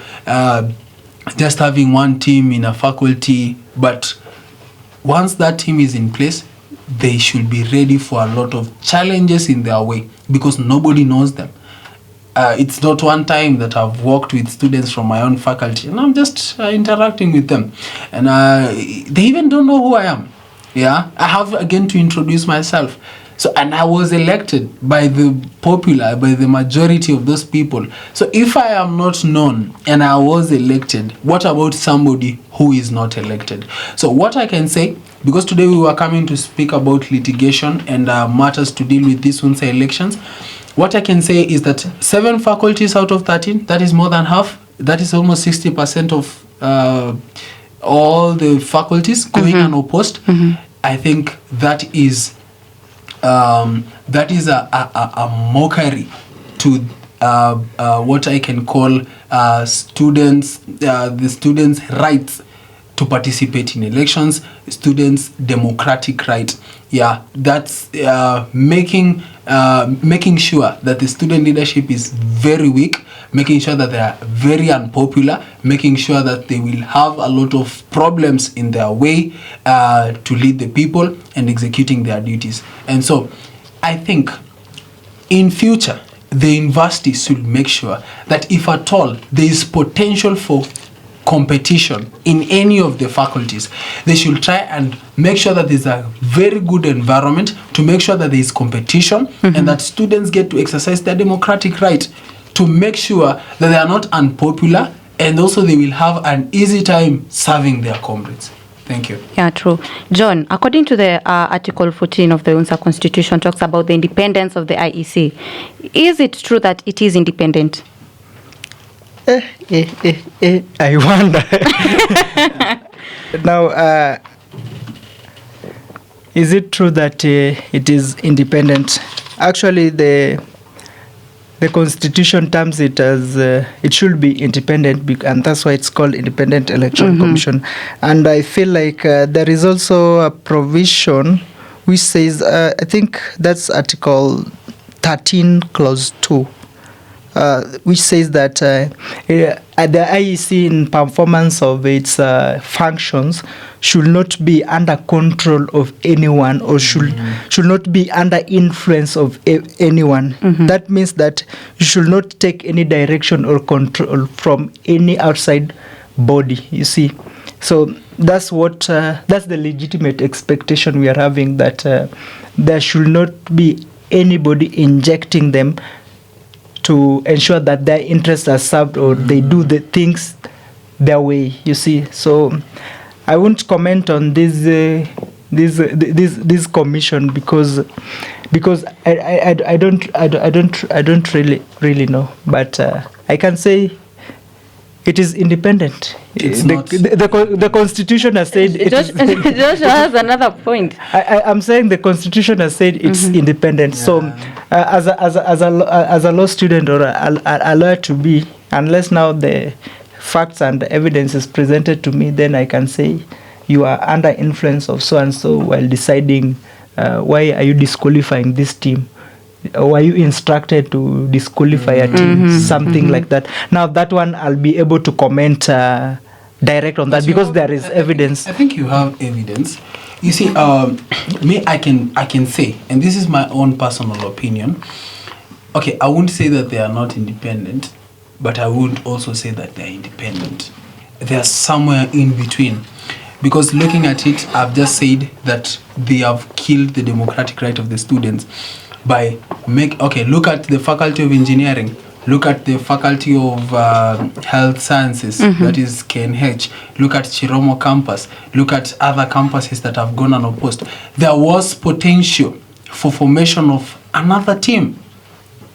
just having one team in a faculty, but once that team is in place, they should be ready for a lot of challenges in their way, because nobody knows them. It's not one time that I've worked with students from my own faculty and I'm just interacting with them, and they even don't know who I am. I have again to introduce myself. So, and I was elected by the majority of those people. So if I am not known and I was elected, what about somebody who is not elected? So what I can say, because today we were coming to speak about litigation and matters to deal with these UNSA elections, what I can say is that 7 faculties out of 13, that is more than half, that is almost 60% of all the faculties going unopposed. I think that is a mockery to what I can call the students' rights to participate in elections, students' democratic right. That's making sure that the student leadership is very weak, making sure that they are very unpopular, making sure that they will have a lot of problems in their way to lead the people and executing their duties. And so I think in future, the university should make sure that if at all there is potential for competition in any of the faculties, they should try and make sure that there's a very good environment to make sure that there is competition and that students get to exercise their democratic right, to make sure that they are not unpopular, and also they will have an easy time serving their comrades. Thank you. Yeah, true. John, according to the Article 14 of the UNSA Constitution, talks about the independence of the IEC. Is it true that it is independent? I wonder. Now, is it true that it is independent? Actually, the Constitution terms it as it should be independent, and that's why it's called Independent Electoral Commission. And I feel like there is also a provision which says, I think that's Article 13, Clause 2. Which says that the IEC in performance of its functions should not be under control of anyone, or should not be under influence of anyone. That means that you should not take any direction or control from any outside body, you see. So that's what that's the legitimate expectation we are having, that there should not be anybody injecting them to ensure that their interests are served, or they do the things their way, you see. So I won't comment on this commission because I don't really know, but I can say it is independent. The Constitution has said it is. Joshua has another point. I'm saying the Constitution has said it's independent. Yeah. So, as a law student or a lawyer to be, unless now the facts and evidence is presented to me, then I can say you are under influence of so and so while deciding why are you disqualifying this team. Were you instructed to disqualify a team? Something like that. Now that one I'll be able to comment direct on that, because there is evidence. I think you have evidence. You see, me, I can say, and this is my own personal opinion. Okay, I wouldn't say that they are not independent, but I would also say that they are independent. They are somewhere in between. Because looking at it, I've just said that they have killed the democratic right of the students by look at the Faculty of Engineering, look at the Faculty of Health Sciences, that is KNH, look at Chiromo campus, look at other campuses that have gone unopposed. There was potential for formation of another team.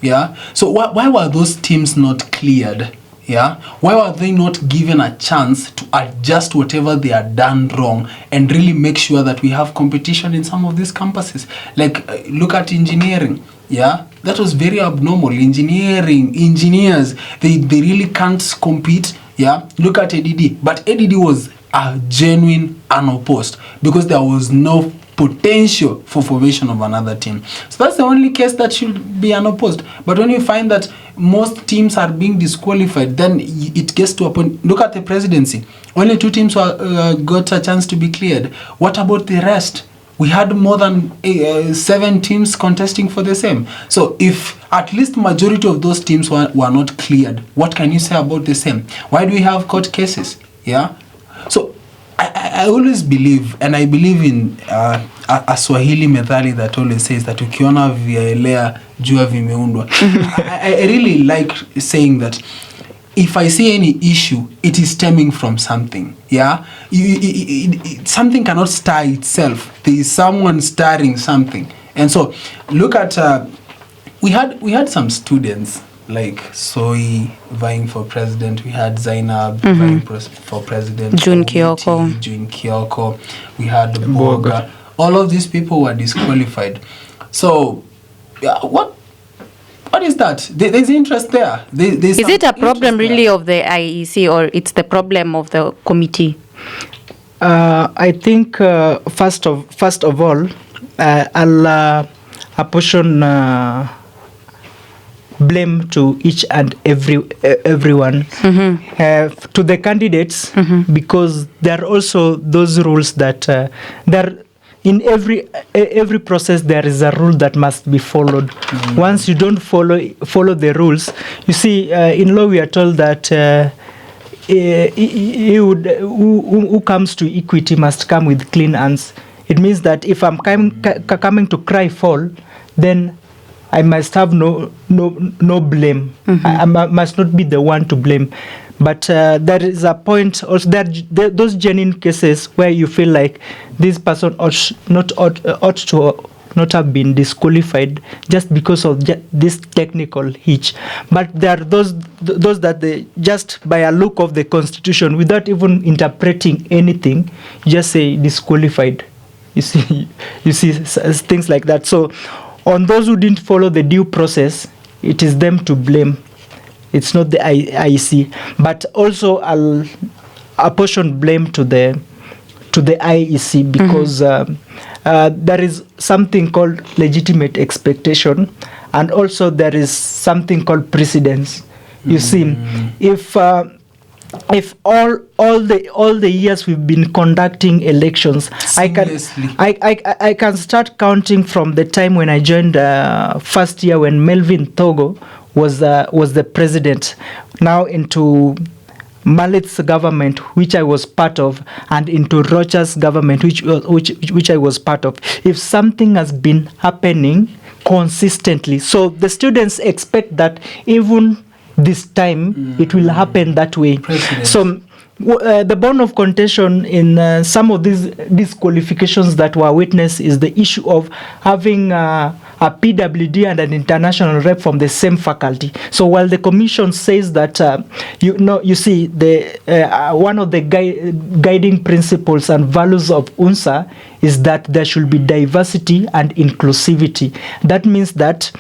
Yeah. So why were those teams not cleared? Yeah. Why were they not given a chance to adjust whatever they had done wrong and really make sure that we have competition in some of these campuses? Like look at engineering. Yeah. That was very abnormal. Engineers, they really can't compete. Yeah. Look at ADD. But ADD was a genuine unopposed because there was no potential for formation of another team. So that's the only case that should be unopposed. But when you find that most teams are being disqualified, then it gets to a point. Look at the presidency. Only 2 teams got a chance to be cleared. What about the rest? We had more than 7 teams contesting for the same. So if at least majority of those teams were not cleared, what can you say about the same? Why do we have court cases? Yeah. So I always believe, and I believe in a Swahili methali that always says that ukiona vyaelea jua vimeundwa. I really like saying that if I see any issue, it is stemming from something. Yeah, something cannot stir itself. There is someone stirring something, and so look at we had some students like Soy vying for president. We had Zainab vying for president. June Kioko. We had Boga. All of these people were disqualified. So, yeah, what is that? There's interest there. Is it a problem really of the IEC or it's the problem of the committee? I think first of all, I'll apportion blame to each and everyone, to the candidates, because there are also those rules that there in every process there is a rule that must be followed. Once you don't follow the rules, you see, in law we are told that who comes to equity must come with clean hands. It means that if I'm coming to cry foul, then I must have no blame. I must not be the one to blame. But there is a point also those genuine cases where you feel like this person ought to not have been disqualified just because of this technical hitch. But there are those that they just by a look of the constitution, without even interpreting anything, just say disqualified. You see things like that. So on those who didn't follow the due process, it is them to blame. It's not the IEC. But also I'll apportion blame to the IEC because there is something called legitimate expectation, and also there is something called precedence. You see, if all the years we've been conducting elections, I can start counting from the time when I joined first year when Melvin Togo was the president, now into Malit's government, which I was part of, and into Rocha's government, which I was part of. If something has been happening consistently, so the students expect that even this time it will happen that way. So the bone of contention in some of these disqualifications that were witnessed is the issue of having a PWD and an international rep from the same faculty. So while the commission says that you see the one of the guiding principles and values of UNSA is that there should be diversity and inclusivity. That means that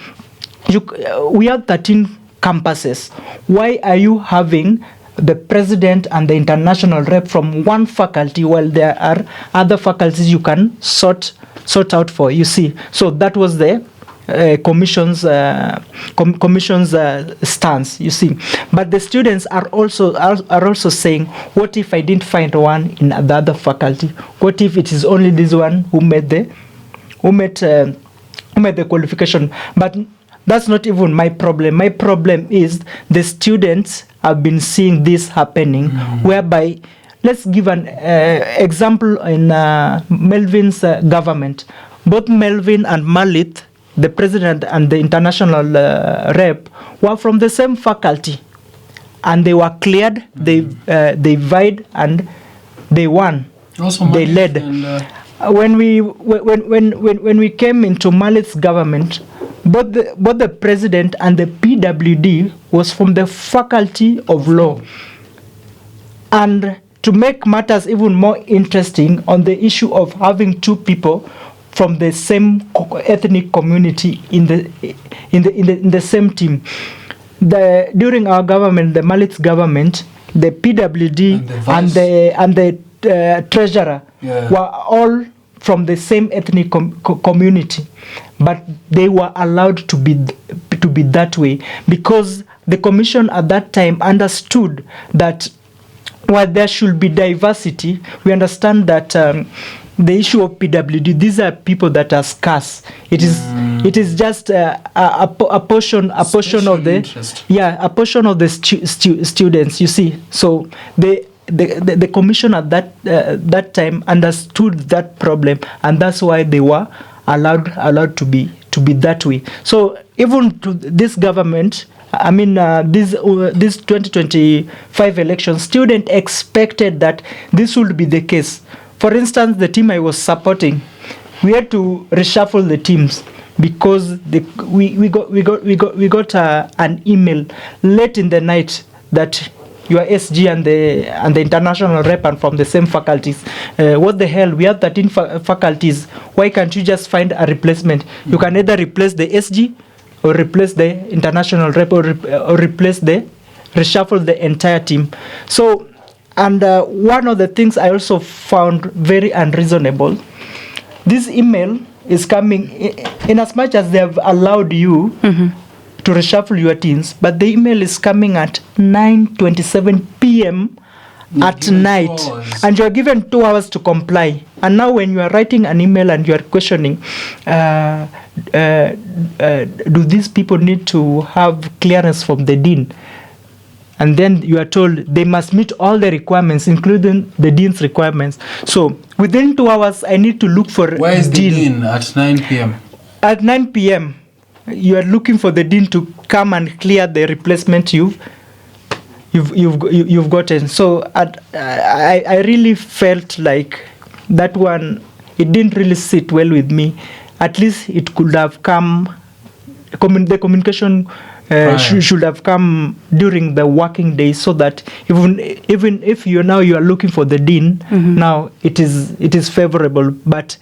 we have 13 campuses. Why are you having the president and the international rep from one faculty while there are other faculties you can sort out for? You see, so that was the commission's stance, you see. But the students are also saying, what if I didn't find one in the other faculty? What if it is only this one who met the qualification? But that's not even my problem. My problem is the students have been seeing this happening, whereby, let's give an example in Melvin's government. Both Melvin and Malit, the president and the international rep, were from the same faculty, and they were cleared. They vied and they won. Also they led. When we came into Malit's government, both the president and the PWD was from the faculty of law. And to make matters even more interesting, on the issue of having two people from the same ethnic community in the same team, during our government, the Malit's government, the PWD and the treasurer were all from the same ethnic community, but they were allowed to be that way because the commission at that time understood that while there should be diversity, we understand that the issue of PWD, these are people that are scarce. It is just a portion of the interest. a portion of the students. You see, so the commission at that time understood that problem, and that's why they were allowed to be that way. So even to this government, I mean, this 2025 election, students expected that this would be the case. For instance, the team I was supporting, we had to reshuffle the teams because we got an email late in the night that your SG and the international rep are from the same faculties. What the hell? We have 13 faculties. Why can't you just find a replacement? You can either replace the SG or replace the international rep or reshuffle the entire team. So, and one of the things I also found very unreasonable, this email is coming in as much as they have allowed you to reshuffle your teams, but the email is coming at 9:27 p.m. at night, and you are given 2 hours to comply. And now when you are writing an email and you are questioning, do these people need to have clearance from the dean? And then you are told they must meet all the requirements, including the dean's requirements. So within 2 hours, I need to look for Where is the dean at 9 p.m.? At 9 p.m., you are looking for the dean to come and clear the replacement you've gotten. So I really felt like that one, it didn't really sit well with me. At least it could have come, the communication should have come during the working days, so that even if you are looking for the dean, now it is favorable. But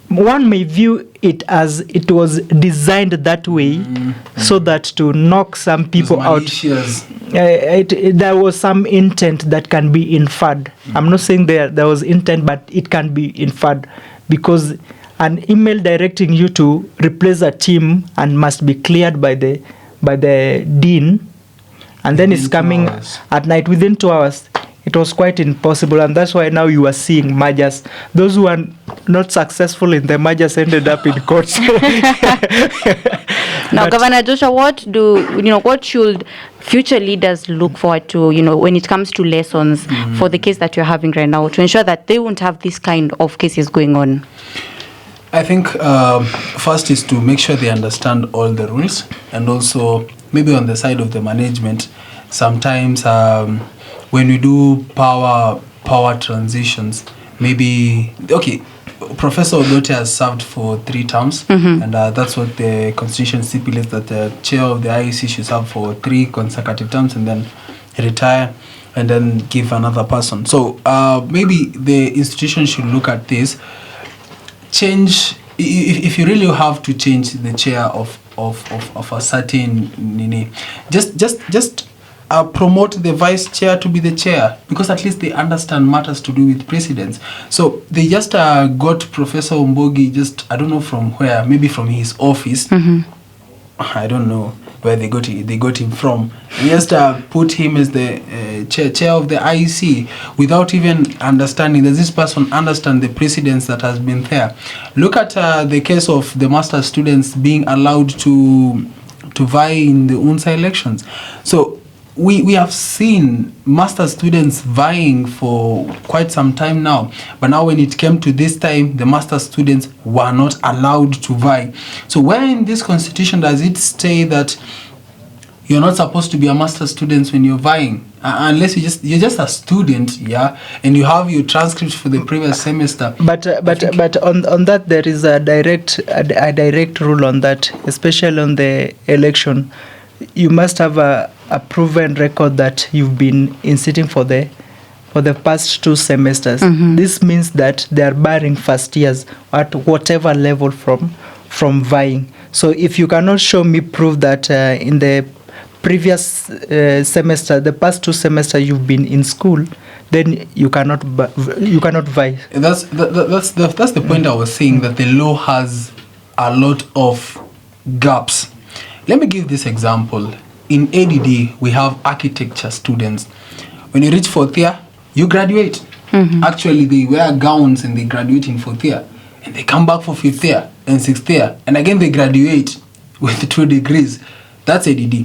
one may view it as it was designed that way, so that to knock some people out. There was some intent that can be inferred. I'm not saying there was intent, but it can be inferred, because an email directing you to replace a team and must be cleared by the dean, and then it's coming at night within 2 hours. It was quite impossible, and that's why now you are seeing mergers. Those who are not successful in the mergers ended up in courts. Now, Governor Joshua, what should future leaders look forward to, when it comes to lessons for the case that you're having right now, to ensure that they won't have this kind of cases going on? I think first is to make sure they understand all the rules, and also maybe on the side of the management, sometimes when we do power transitions, maybe Professor Odote has served for 3 terms, and that's what the constitution stipulates, that the chair of the IEC should serve for 3 consecutive terms and then retire and then give another person. So maybe the institution should look at this. Change, if you really have to change the chair of a certain just promote the vice chair to be the chair, because at least they understand matters to do with precedence. So they just got Professor Umbogi, just I don't know from where, maybe from his office. I don't know where they got him from. And just put him as the chair of the IEC without even understanding. Does this person understand the precedence that has been there? Look at the case of the master students being allowed to vie in the UNSA elections. So we have seen master students vying for quite some time now, but now when it came to this time, the master students were not allowed to vie. So where in this constitution does it say that you're not supposed to be a master student when you're vying, unless you're just a student, yeah, and you have your transcripts for the previous semester? But on that there is a direct rule on that, especially on the election. You must have a proven record that you've been in sitting for the past 2 semesters. This means that they are barring first years at whatever level from vying. So if you cannot show me proof that in the previous semester, the past 2 semesters you've been in school, then you cannot vie. That's the point I was saying, that the law has a lot of gaps. Let me give this example. In ADD, we have architecture students. When you reach 4th year, you graduate. Actually, they wear gowns and they graduate in 4th year. And they come back for 5th year and 6th year. And again, they graduate with 2 degrees. That's ADD.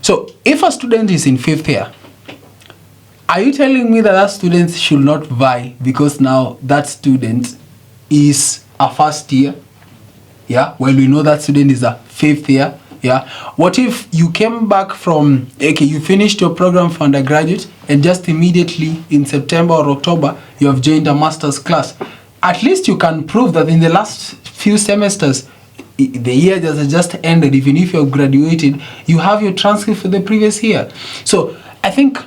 So, if a student is in 5th year, are you telling me that student should not vie because now that student is a 1st year? Yeah, well, we know that student is a 5th year. Yeah. What if you came back from, you finished your program for undergraduate and just immediately in September or October, you have joined a master's class? At least you can prove that in the last few semesters, the year that has just ended, even if you have graduated, you have your transcript for the previous year. So I think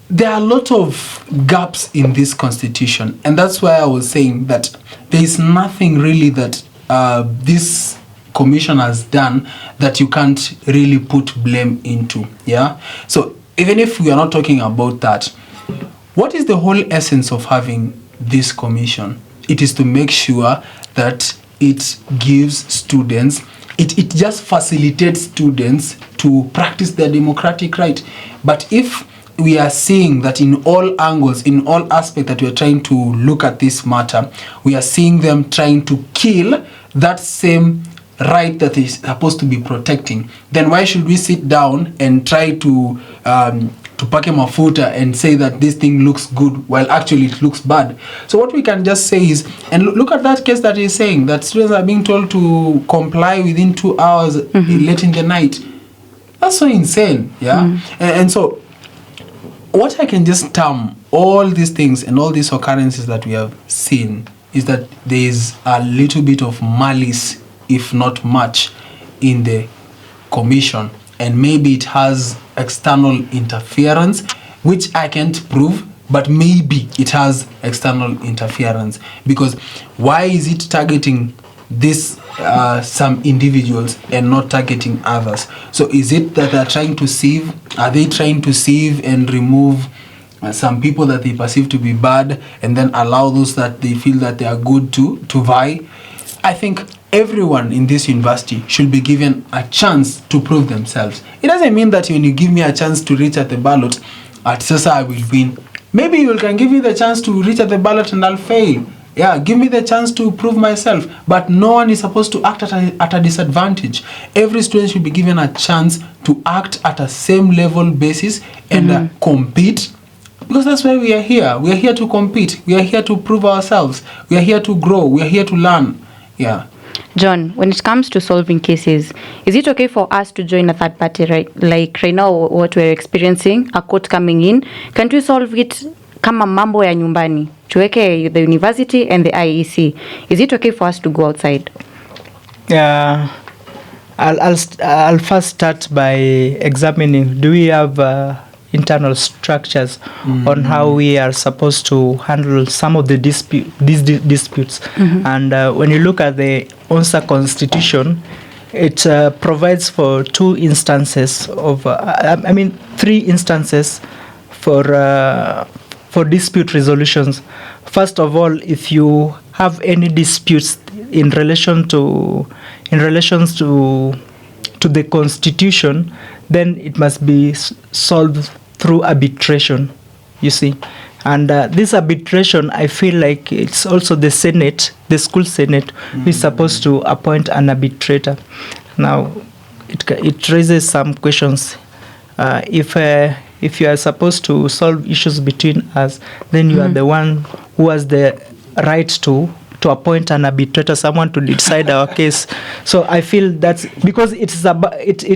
there are a lot of gaps in this constitution. And that's why I was saying that there is nothing really that this commission has done that you can't really put blame into. Yeah. So even if we are not talking about that, what is the whole essence of having this commission? It is to make sure that it gives students, it just facilitates students to practice their democratic right. But if we are seeing that in all angles, in all aspects that we are trying to look at this matter, we are seeing them trying to kill that same right that is supposed to be protecting, then why should we sit down and try to pack him a footer and say that this thing looks good while actually it looks bad? So what we can just say is, and look at that case that is saying that students are being told to comply within 2 hours late in the night. That's so insane, yeah? And so what I can just term all these things and all these occurrences that we have seen is that there is a little bit of malice, if not much, in the commission, and maybe it has external interference, which I can't prove, but maybe it has external interference. Because why is it targeting this some individuals and not targeting others? So is it that they're trying to sieve? Are they trying to sieve and remove some people that they perceive to be bad and then allow those that they feel that they are good to vie? I think everyone in this university should be given a chance to prove themselves. It doesn't mean that when you give me a chance to reach at the ballot, at SESA I will win. Maybe you can give me the chance to reach at the ballot and I'll fail. Yeah, give me the chance to prove myself. But no one is supposed to act at a disadvantage. Every student should be given a chance to act at a same level basis and compete. Because that's why we are here. We are here to compete. We are here to prove ourselves. We are here to grow. We are here to learn. Yeah. John, when it comes to solving cases, is it okay for us to join a third party, right? Like right now, what we're experiencing, a court coming in, can't we solve it kama mambo ya nyumbani? Tuweke the university and the IEC. Is it okay for us to go outside? I'll first start by examining, do we have internal structures on how we are supposed to handle some of the disputes. And when you look at the UNSA constitution, it provides for three instances for dispute resolutions. First of all, if you have any disputes in relations to the constitution, then it must be solved through arbitration, you see. And this arbitration, I feel like it's also the Senate, the school Senate, who is supposed to appoint an arbitrator. Now, it raises some questions. If you are supposed to solve issues between us, then you are the one who has the right to appoint an arbitrator, someone to decide our case. So I feel that's because it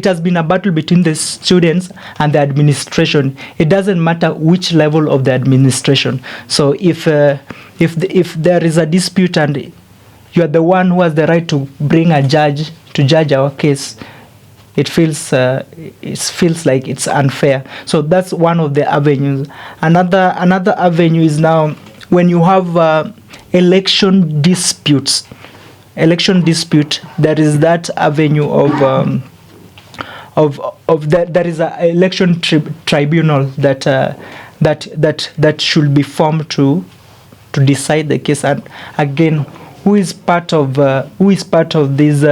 has been a battle between the students and the administration. It doesn't matter which level of the administration. So if there is a dispute and you are the one who has the right to bring a judge to judge our case, it feels like it's unfair. So that's one of the avenues. Another avenue is now when you have election dispute, there is that avenue of there is an election tribunal that should be formed to decide the case. And again, who is part of this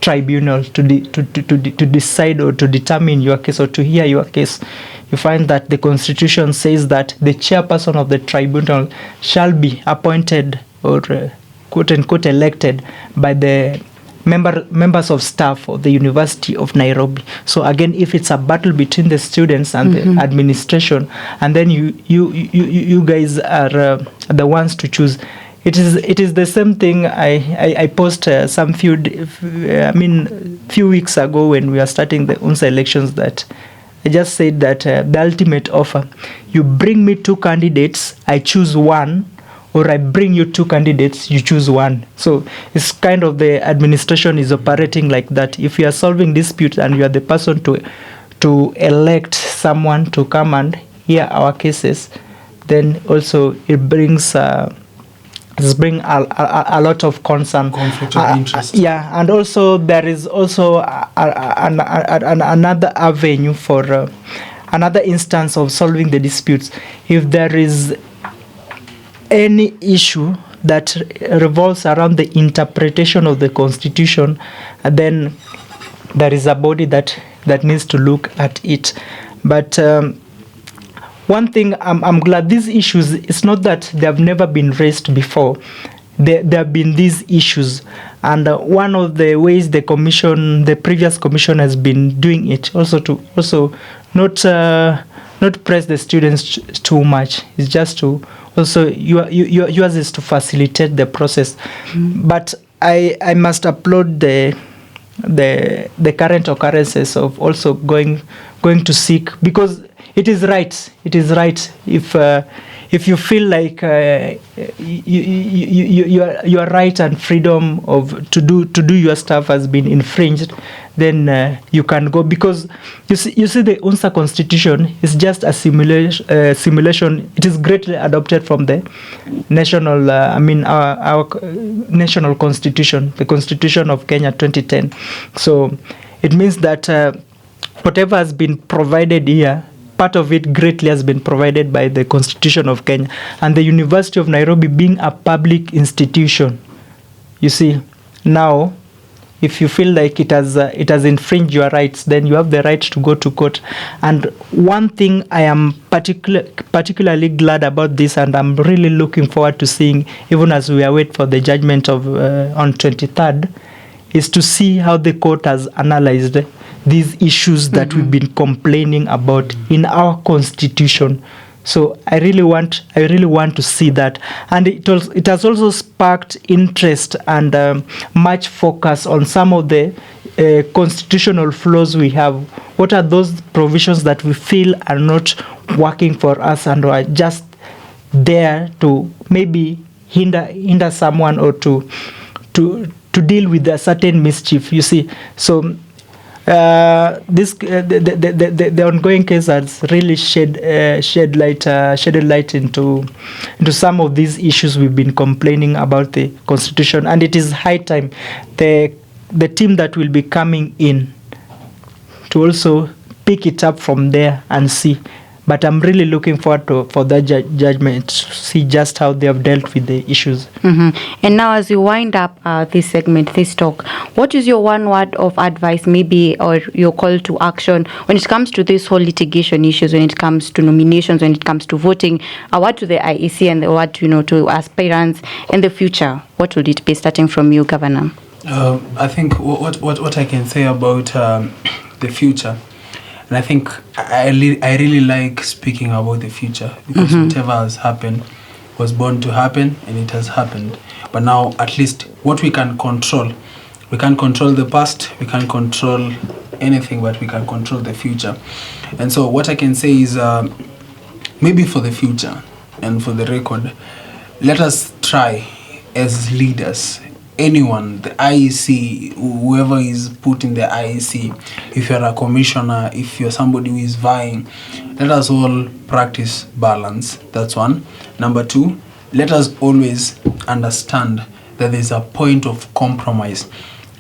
tribunal to decide or to determine your case or to hear your case? You find that the Constitution says that the chairperson of the tribunal shall be appointed or quote unquote elected by the members of staff of the University of Nairobi. So again, if it's a battle between the students and the administration, and then you guys are the ones to choose, it is the same thing. I posted few weeks ago when we were starting the UNSA elections, that I just said that the ultimate offer, you bring me two candidates, I choose one, or I bring you two candidates, you choose one. So it's kind of the administration is operating like that. If you are solving disputes and you are the person to elect someone to come and hear our cases, then also it brings a lot of concern. Conflict of interest. Yeah, and also there is also another avenue for another instance of solving the disputes. If there is any issue that revolves around the interpretation of the Constitution, then there is a body that needs to look at it. But one thing, I'm glad these issues, it's not that they have never been raised before. There have been these issues, and one of the ways the previous commission has been doing it, also not press the students too much. It's just to also yours is to facilitate the process. But I must applaud the current occurrences of also going to seek, because it is right. If you feel like your right and freedom to do your stuff has been infringed, then you can go, because you see the UNSA Constitution is just a simulation. It is greatly adopted from the national our national constitution, the Constitution of Kenya 2010. So it means that whatever has been provided here, part of it greatly has been provided by the Constitution of Kenya, and the University of Nairobi being a public institution. You see, now, if you feel like it has infringed your rights, then you have the right to go to court. And one thing I am particularly glad about this, and I'm really looking forward to seeing, even as we await for the judgment of on 23rd, is to see how the court has analyzed these issues that we've been complaining about in our constitution. So I really want to see that, and it has also sparked interest and much focus on some of the constitutional flaws we have. What are those provisions that we feel are not working for us and are just there to maybe hinder someone or to deal with a certain mischief? You see, so. The ongoing case has really shed light into some of these issues we've been complaining about the Constitution, and it is high time. The the team that will be coming in to also pick it up from there and see. But I'm really looking forward for that judgment, see just how they have dealt with the issues. And now, as you wind up this segment, this talk, what is your one word of advice, maybe, or your call to action when it comes to this whole litigation issues, when it comes to nominations, when it comes to voting? A word to the IEC and a word to aspirants in the future. What would it be, starting from you, Governor? I think what I can say about the future. And I think I really like speaking about the future, because whatever has happened was born to happen, and it has happened. But now, at least, what we can control, we can't control the past, we can't control anything, but we can control the future. And so what I can say is, maybe for the future and for the record, let us try as leaders, anyone, the IEC, whoever is put in the IEC, if you're a commissioner, if you're somebody who is vying, let us all practice balance. That's one. Number two, let us always understand that there's a point of compromise.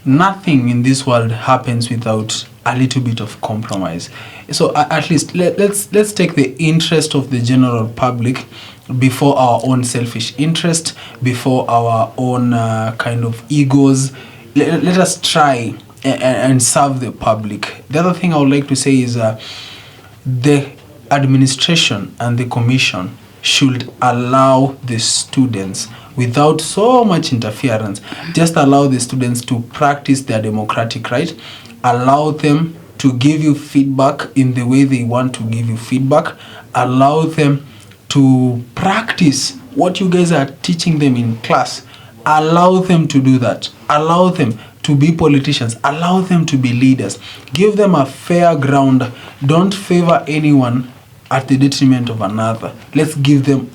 Nothing in this world happens without a little bit of compromise. So at least let's take the interest of the general public before our own selfish interest, before our own kind of egos. Let us try and serve the public. The other thing I would like to say is the administration and the commission should allow the students, without so much interference, just allow the students to practice their democratic right, allow them to give you feedback in the way they want to give you feedback, allow them to practice what you guys are teaching them in class. Allow them to do that. Allow them to be politicians. Allow them to be leaders. Give them a fair ground. Don't favor anyone at the detriment of another. Let's give them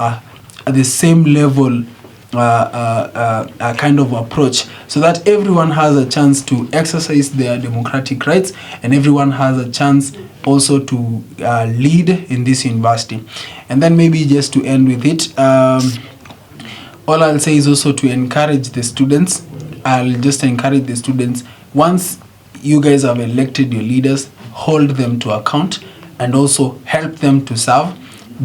the same level kind of approach, so that everyone has a chance to exercise their democratic rights, and everyone has a chance also to lead in this university. And then maybe just to end with it, all I'll say is also to encourage the students. I'll just encourage the students, once you guys have elected your leaders, hold them to account and also help them to serve.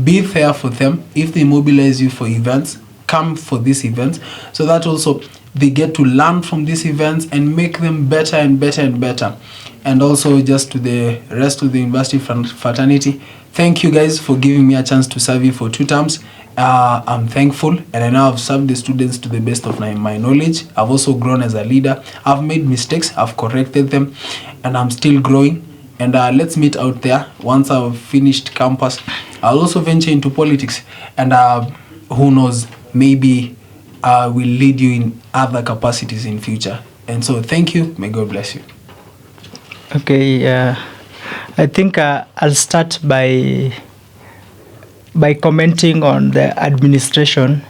Be fair for them. If they mobilize you for events, come for these events, so that also they get to learn from these events and make them better and better and better. And also, just to the rest of the university fraternity, thank you guys for giving me a chance to serve you for 2 terms. I'm thankful, and I know I've served the students to the best of my knowledge. I've also grown as a leader. I've made mistakes, I've corrected them, and I'm still growing. And let's meet out there. Once I've finished campus, I'll also venture into politics, and who knows, maybe will lead you in other capacities in future. And so thank you. May God bless you. Okay, I think I'll start by commenting on the administration,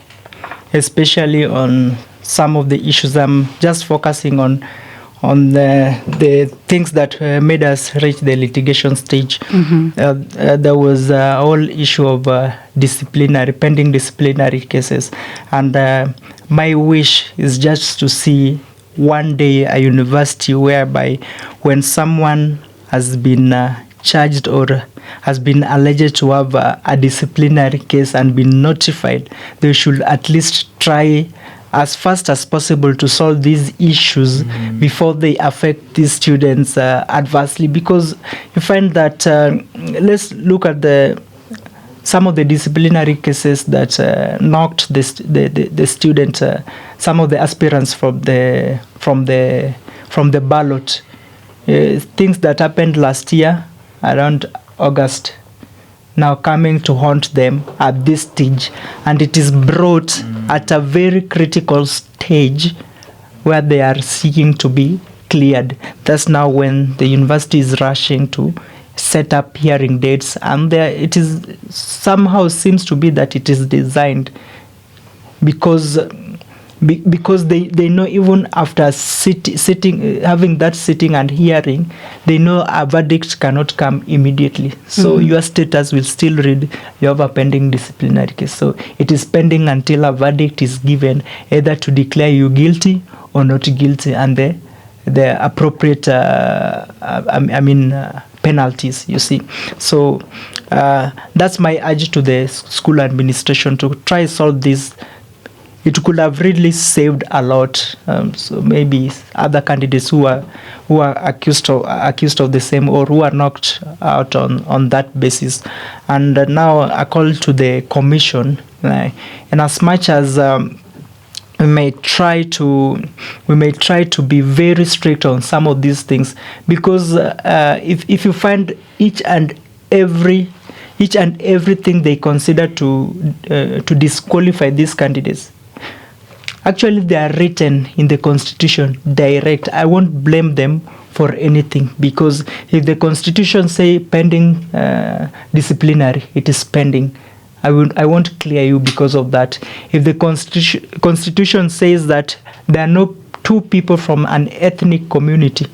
especially on some of the issues. I'm just focusing on the things that made us reach the litigation stage. There was a whole issue of pending disciplinary cases, and my wish is just to see one day a university whereby when someone has been charged or has been alleged to have a disciplinary case and been notified, they should at least try as fast as possible to solve these issues before they affect these students adversely. Because you find that, let's look at some of the disciplinary cases that knocked the student, some of the aspirants from the ballot. Things that happened last year around August, now coming to haunt them at this stage, and it is brought at a very critical stage where they are seeking to be cleared. That's now when the university is rushing to set up hearing dates, and it is somehow seems to be that it is designed because they know even after sitting having that sitting and hearing, they know a verdict cannot come immediately. So your status will still read you have a pending disciplinary case. So it is pending until a verdict is given, either to declare you guilty or not guilty, and the the appropriate penalties, you see. So that's my urge to the school administration to try solve this. It could have really saved a lot. So maybe other candidates who are accused of the same, or who are knocked out on that basis. And now a call to the commission, and as much as we may try to be very strict on some of these things, because if you find each and everything they consider to disqualify these candidates, actually they are written in the constitution direct. I won't blame them for anything, because if the constitution say pending disciplinary, it is pending. I won't clear you because of that. If the constitution says that there are no two people from an ethnic community,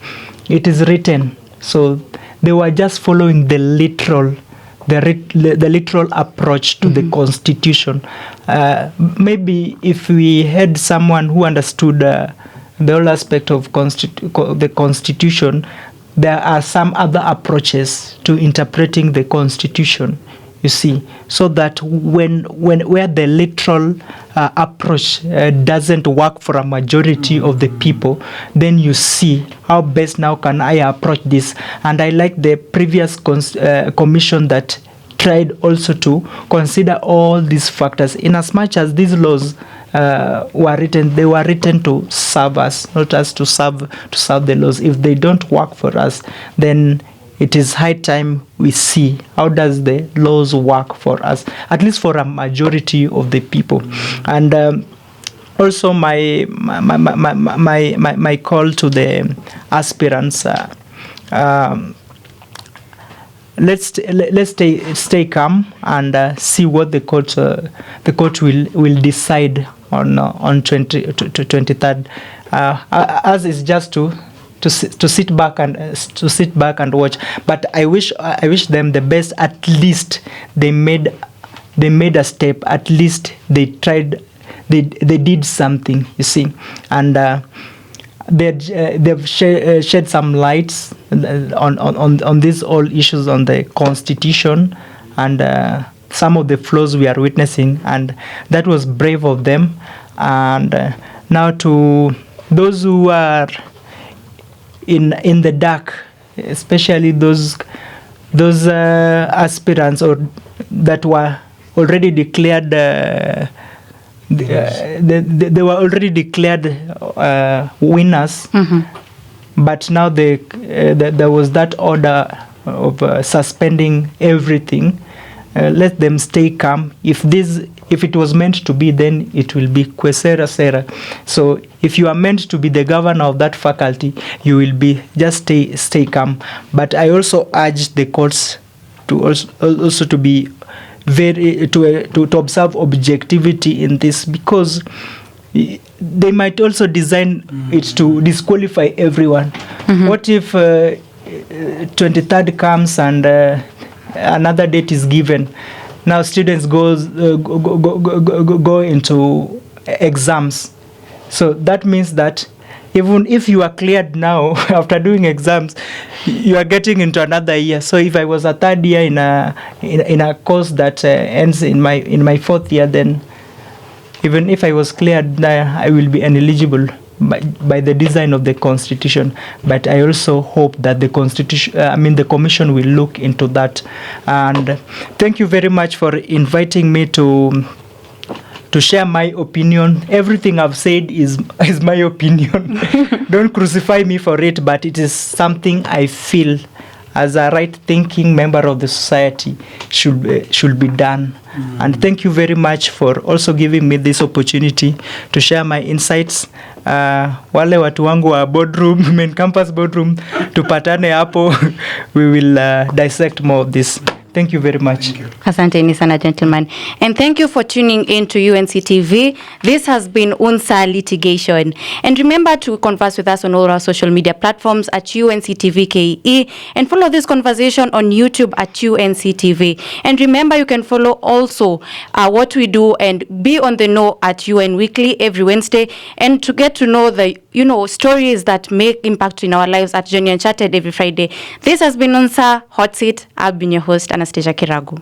it is written. So they were just following the literal approach to the constitution. Maybe if we had someone who understood the whole aspect of the constitution, there are some other approaches to interpreting the constitution, you see, so that where the literal approach doesn't work for a majority of the people, then you see how best now can I approach this. And I like the previous commission that tried also to consider all these factors. In as much as these laws were written, they were written to serve us, not us to serve the laws. If they don't work for us, then it is high time we see how does the laws work for us, at least for a majority of the people. And also my call to the aspirants, let's stay calm and see what the court will decide on 23rd. As is just to sit back and watch. But I wish them the best. At least they made a step. At least they tried. They did something, you see, and they've shed some lights on these all issues on the constitution and some of the flaws we are witnessing, and that was brave of them. And now to those who are in the dark, especially those aspirants or that were already declared they were already declared winners, but now there was that order of suspending everything. Let them stay calm. If it was meant to be, then it will be quesera sera. So if you are meant to be the governor of that faculty, you will be just stay calm. But I also urge the courts to also to be very to observe objectivity in this, because they might also design it to disqualify everyone. What if 23rd comes and another date is given? Now students go into exams. So that means that even if you are cleared now after doing exams, you are getting into another year. So if I was a third year in a course that ends in my fourth year, then even if I was cleared, I will be ineligible by the design of the constitution. But I also hope that the commission will look into that. And thank you very much for inviting me to share my opinion. Everything I've said is my opinion. Don't crucify me for it, but it is something I feel as a right-thinking member of the society should be done. And thank you very much for also giving me this opportunity to share my insights. Wale watu wangu wa boardroom, main campus boardroom, tupatane hapo. We will dissect more of this. Thank you very much. Asante sana, gentlemen. And thank you for tuning in to UNC TV. This has been UNSA Litigation. And remember to converse with us on all our social media platforms at UNC TV KE, and follow this conversation on YouTube at UNC TV. And remember, you can follow also what we do and be on the know at UN Weekly every Wednesday, and to get to know the stories that make impact in our lives at Journey Uncharted every Friday. This has been UNSA Hot Seat. I've been your host, Anastasia Kiragu.